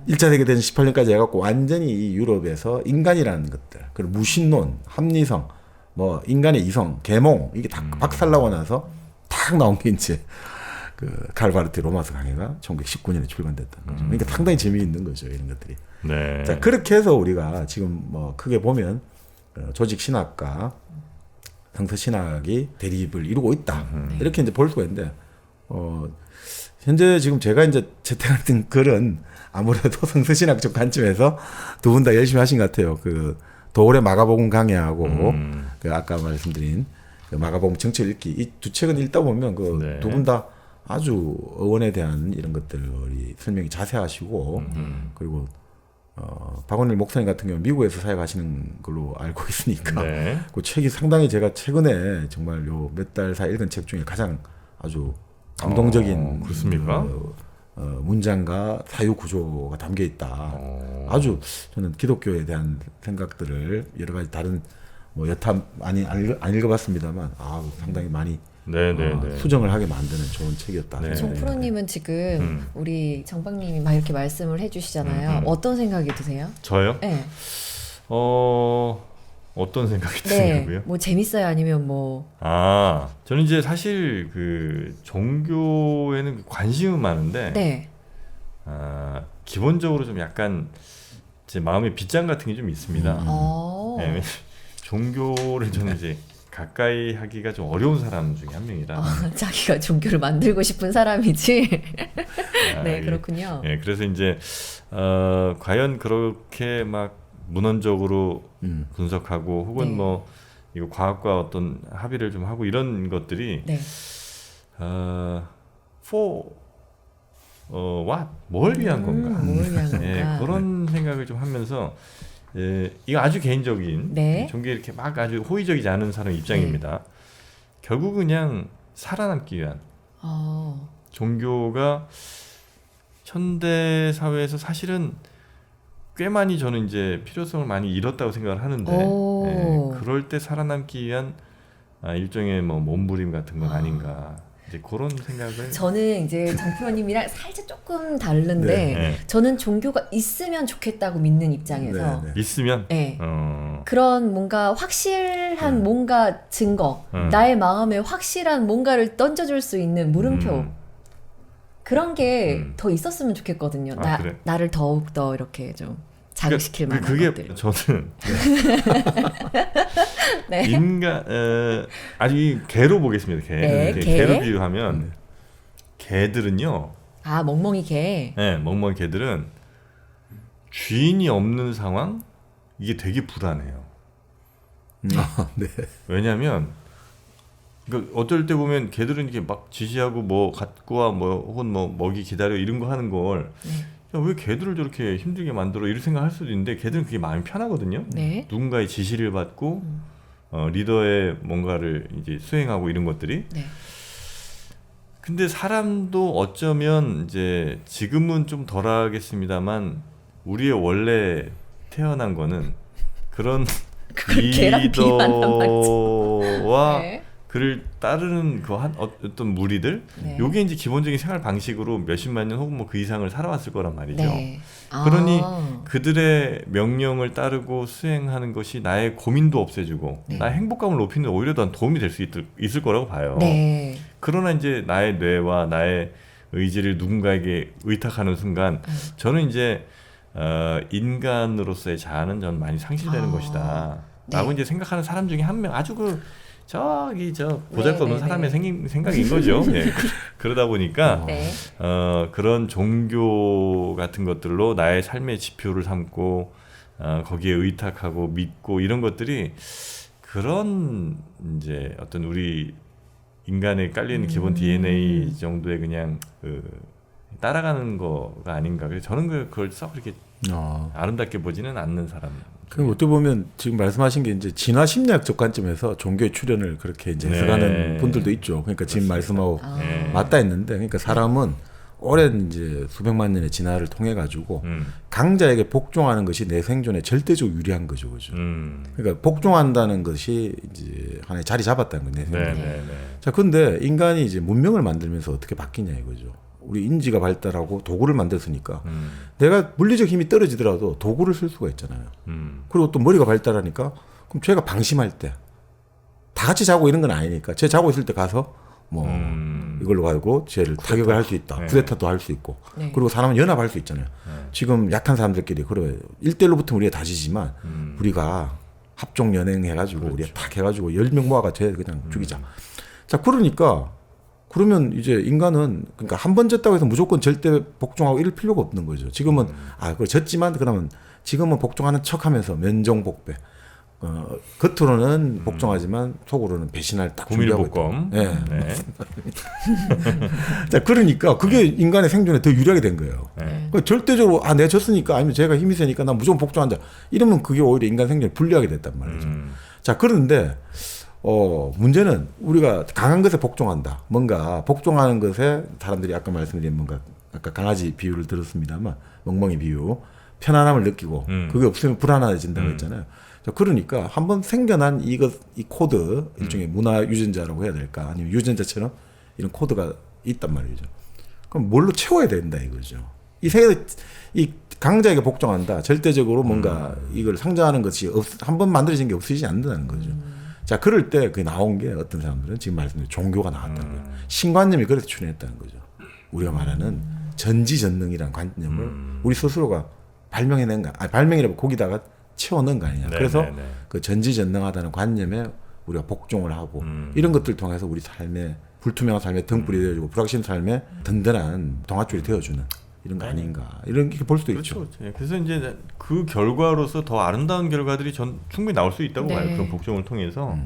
S2: 1차 세계대전 18년까지 해갖고 완전히 이 유럽에서 인간이라는 것들, 그리고 무신론, 합리성, 뭐 인간의 이성, 계몽 이게 다 박살나고 나서 딱 나온 게 이제 칼 바르트 로마서 강해가 1919년에 출간됐다는 거죠. 그러니까 상당히 재미있는 거죠, 이런 것들이.
S1: 네.
S2: 자, 그렇게 해서 우리가 지금 뭐 크게 보면 조직 신학과 성서 신학이 대립을 이루고 있다. 이렇게 이제 볼 수가 있는데 현재 지금 제가 이제 채택한 글은 아무래도 성서 신학적 관점에서 두 분 다 열심히 하신 것 같아요. 그 도울의 마가복음 강해하고 그 아까 말씀드린 그 마가복음 정치 읽기 이 두 책은 읽다 보면 그
S1: 네.
S2: 두 분 다 아주 어원에 대한 이런 것들이 설명이 자세하시고 그리고 박원일 목사님 같은 경우는 미국에서 사역하시는 걸로 알고 있으니까
S1: 네.
S2: 그 책이 상당히 제가 최근에 정말 요 몇 달 사이 읽은 책 중에 가장 아주 감동적인
S1: 그렇습니까?
S2: 문장과 사유 구조가 담겨 있다. 아주 저는 기독교에 대한 생각들을 여러 가지 다른 뭐 여타 많이 안 읽어봤습니다만 상당히 많이
S1: 네네네.
S2: 수정을 하게 만드는 좋은 책이었다.
S1: 네.
S3: 정프로님은 지금 우리 정박님이 막 이렇게 말씀을 해주시잖아요. 어떤 생각이 드세요?
S1: 저요?
S3: 네.
S1: 어떤 생각이
S3: 네.
S1: 드냐고요?
S3: 뭐 재밌어요, 아니면 뭐?
S1: 저는 이제 사실 그 종교에는 관심은 많은데,
S3: 네.
S1: 기본적으로 좀 약간 제 마음의 빗장 같은 게 좀 있습니다. 네, 왜냐면 종교를 저는 이제 가까이 하기가 좀 어려운 사람 중에 한 명이라.
S3: 자기가 종교를 만들고 싶은 사람이지. 네,
S1: 예.
S3: 그렇군요.
S1: 예, 그래서 이제 과연 그렇게 막 문헌적으로 분석하고 혹은
S3: 네.
S1: 뭐 이거 과학과 어떤 합의를 좀 하고 이런 것들이
S3: 네.
S1: for what 뭘 위한 건가?
S3: 뭘 위한 건가?
S1: 예, 그런 생각을 좀 하면서 이거 아주 개인적인
S3: 네.
S1: 종교에 이렇게 막 아주 호의적이지 않은 사람 입장입니다. 결국 그냥 살아남기 위한 종교가 현대 사회에서 사실은 꽤 많이 저는 이제 필요성을 많이 잃었다고 생각을 하는데 그럴 때 살아남기 위한 일종의 뭐 몸부림 같은 건 아닌가 이제 그런 생각을
S3: 저는 이제 정프로님이랑 살짝 조금 다른데
S1: 네.
S3: 저는 종교가 있으면 좋겠다고 믿는 입장에서
S2: 네.
S1: 있으면
S3: 네. 그런 뭔가 확실한 뭔가 증거 나의 마음에 확실한 뭔가를 던져줄 수 있는 물음표 그런 게 더 있었으면 좋겠거든요.
S1: 그래?
S3: 나를 더욱 더 이렇게 좀 자극시킬 만한
S1: 그게
S3: 것들.
S1: 저는
S3: 네.
S1: 인간 아주 이 개로 보겠습니다. 개.
S3: 네, 개.
S1: 개로 비유하면 개들은요.
S3: 멍멍이 개.
S1: 네, 멍멍이 개들은 주인이 없는 상황 이게 되게 불안해요.
S2: 네.
S1: 왜냐하면 그러니까 어떨 때 보면 개들은 이렇게 막 지시하고 뭐 갖고 와 뭐 혹은 뭐 먹이 기다려 이런 거 하는 걸 야, 왜 개들을 저렇게 힘들게 만들어 이런 생각할 수도 있는데 개들은 그게 마음이 편하거든요.
S3: 네.
S1: 누군가의 지시를 받고 리더의 뭔가를 이제 수행하고 이런 것들이.
S3: 네.
S1: 근데 사람도 어쩌면 이제 지금은 좀 덜하겠습니다만 우리의 원래 태어난 거는 그런
S3: 그걸 개랑 비유한단
S1: 리더와
S3: 네.
S1: 그를 따르는 그 어떤 무리들,
S3: 네.
S1: 요게 이제 기본적인 생활 방식으로 몇십만 년 혹은 뭐 그 이상을 살아왔을 거란 말이죠.
S3: 네.
S1: 그러니 그들의 명령을 따르고 수행하는 것이 나의 고민도 없애주고 나의 행복감을 높이는 데 오히려 더 도움이 될 수 있을 거라고 봐요.
S3: 네.
S1: 그러나 이제 나의 뇌와 나의 의지를 누군가에게 의탁하는 순간 저는 이제 인간으로서의 자아는 전 많이 상실되는 것이다 라고 이제 생각하는 사람 중에 한 명, 아주 보잘것없는 사람의 생각인 거죠. 예. 그러다 보니까
S3: 네.
S1: 그런 종교 같은 것들로 나의 삶의 지표를 삼고 거기에 의탁하고 믿고 이런 것들이 그런 이제 어떤 우리 인간에 깔리는 기본 DNA 정도의 그냥 따라가는 거가 아닌가. 그래서 저는 그걸 썩 그렇게 아름답게 보지는 않는 사람.
S2: 그럼 어떻게 보면 지금 말씀하신 게 이제 진화 심리학적 관점에서 종교의 출현을 그렇게 이제 해석하는 분들도 있죠. 그러니까 지금 말씀하고 맞다 했는데, 그러니까 사람은 오랜 이제 수백만 년의 진화를 통해 가지고 강자에게 복종하는 것이 내 생존에 절대적으로 유리한 거죠, 그죠? 그러니까 복종한다는 것이 이제 하나의 자리 잡았다는 거예요, 내 생존에. 자, 근데 인간이 이제 문명을 만들면서 어떻게 바뀌냐 이거죠. 우리 인지가 발달하고 도구를 만들었으니까 내가 물리적 힘이 떨어지더라도 도구를 쓸 수가 있잖아요. 그리고 또 머리가 발달하니까 그럼 제가 방심할 때 다 같이 자고 이런 건 아니니까 쟤 자고 있을 때 가서 뭐 이걸로 가지고 쟤를 타격을 할 수 있다. 쿠데타도 할 수 있고. 그리고 사람은 연합할 수 있잖아요. 지금 약한 사람들끼리 그래 1대1로 붙으면 우리가 다지지만 우리가 합종 연행해가지고 우리가 탁 해가지고 10명 모아가 쟤 그냥 죽이자. 자, 그러니까 그러면 이제 인간은 그러니까 한 번 졌다고 해서 무조건 절대 복종하고 이럴 필요가 없는 거죠. 지금은 그걸 졌지만 그러면 지금은 복종하는 척하면서 면종복배. 겉으로는 복종하지만 속으로는 배신할 딱 준비하고 있다. 네. 자, 그러니까 그게 인간의 생존에 더 유리하게 된 거예요. 그러니까 절대적으로 내가 졌으니까 아니면 제가 힘이 세니까 난 무조건 복종한다. 이러면 그게 오히려 인간 생존에 불리하게 됐단 말이죠. 자, 그런데 문제는 우리가 강한 것에 복종한다. 뭔가 복종하는 것에 사람들이 아까 말씀드린 뭔가 아까 강아지 비유를 들었습니다만 멍멍이 비유 편안함을 느끼고 그게 없으면 불안해진다고 했잖아요. 자, 그러니까 한번 생겨난 이 코드 일종의 문화 유전자라고 해야 될까 아니면 유전자처럼 이런 코드가 있단 말이죠. 그럼 뭘로 채워야 된다 이거죠. 이 강자에게 복종한다. 절대적으로 뭔가 이걸 상정하는 것이 한번 만들어진 게 없어지지 않는다는 거죠. 자, 그럴 때 그 나온 게 어떤 사람들은 지금 말씀드린 종교가 나왔다는 거예요. 신관념이 그래서 출현했다는 거죠. 우리가 말하는 전지전능이라는 관념을 우리 스스로가 발명해낸 거, 발명이라고 거기다가 채워넣은 거 아니냐. 그래서 그 전지전능하다는 관념에 우리가 복종을 하고 이런 것들 통해서 우리 삶에 불투명한 삶에 등불이 되어주고 불확실한 삶에 든든한 동아줄이 되어주는 이런 거 아닌가 이렇게 볼 수도 있죠.
S1: 그렇죠. 그래서 이제 그 결과로서 더 아름다운 결과들이 전 충분히 나올 수 있다고 봐요. 그런 복종을 통해서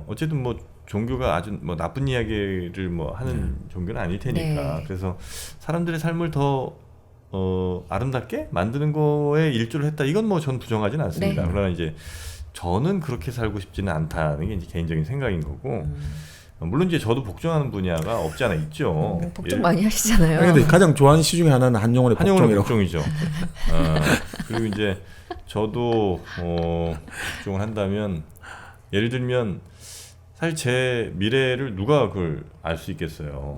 S1: 어쨌든 뭐 종교가 아주 뭐 나쁜 이야기를 뭐 하는 종교는 아닐 테니까 그래서 사람들의 삶을 더 아름답게 만드는 거에 일조를 했다. 이건 뭐 전 부정하지는 않습니다. 그러나 이제 저는 그렇게 살고 싶지는 않다는 게 이제 개인적인 생각인 거고. 물론 이제 저도 복종하는 분야가 없지 않아 있죠.
S3: 복종 많이 하시잖아요.
S2: 근데 가장 좋아하는 시 중에 하나는 한영원의
S1: 복종이죠. 그리고 이제 저도 복종을 한다면 예를 들면 사실 제 미래를 누가 그걸 알 수 있겠어요.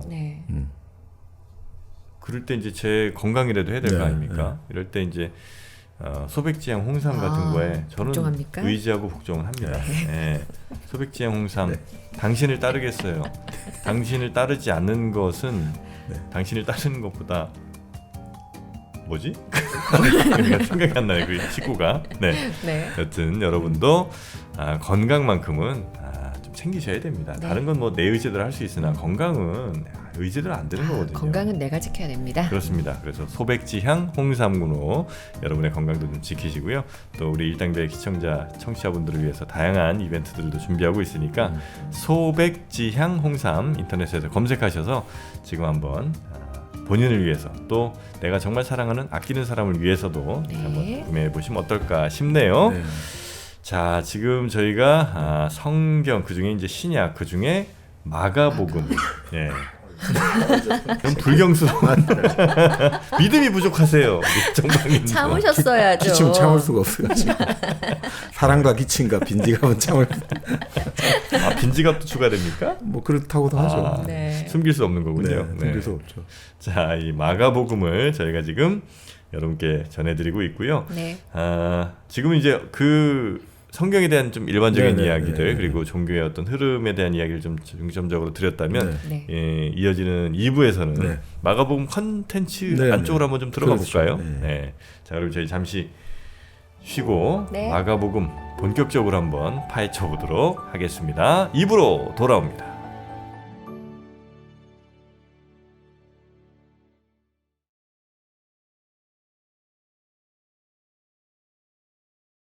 S1: 그럴 때 이제 제 건강이라도 해야 될 거 아닙니까? 이럴 때 이제 소백지향 홍삼 같은 거에 저는
S3: 복종합니까?
S1: 의지하고 복종을 합니다. 소백지향 홍삼 당신을 따르겠어요. 당신을 따르지 않는 것은 당신을 따르는 것보다 뭐지? 생각이 안 나요. 그 식구가. 여튼 여러분도 건강만큼은 좀 챙기셔야 됩니다. 다른 건 뭐 내 의지대로 할 수 있으나 건강은 의지대로 안 되는 거거든요.
S3: 건강은 내가 지켜야 됩니다.
S1: 그렇습니다. 그래서 소백지향 홍삼군으로 여러분의 건강도 좀 지키시고요. 또 우리 일당배 시청자 청취자분들을 위해서 다양한 이벤트들도 준비하고 있으니까 소백지향 홍삼 인터넷에서 검색하셔서 지금 한번 본인을 위해서 또 내가 정말 사랑하는 아끼는 사람을 위해서도 한번 구매해 보시면 어떨까 싶네요. 자, 지금 저희가 성경 그중에 이제 신약 그중에 마가복음 그럼 불경스러운 믿음이 부족하세요. 정방님
S3: 참으셨어야죠.
S2: 기침 참을 수가 없어가지고 사랑과 기침과 빈지갑은 참을
S1: 빈지갑도 추가됩니까?
S2: 뭐 그렇다고도 하죠.
S1: 숨길 수 없는 거군요.
S2: 숨길 수 없죠.
S1: 자, 이 마가복음을 저희가 지금 여러분께 전해드리고 있고요. 지금은 이제 그 성경에 대한 좀 일반적인 이야기들 그리고 종교의 어떤 흐름에 대한 이야기를 좀 중점적으로 드렸다면 이어지는 2부에서는 마가복음 컨텐츠 안쪽으로 한번 좀 들어가 볼까요? 자, 그럼 저희 잠시 쉬고 마가복음 본격적으로 한번 파헤쳐 보도록 하겠습니다. 2부로 돌아옵니다.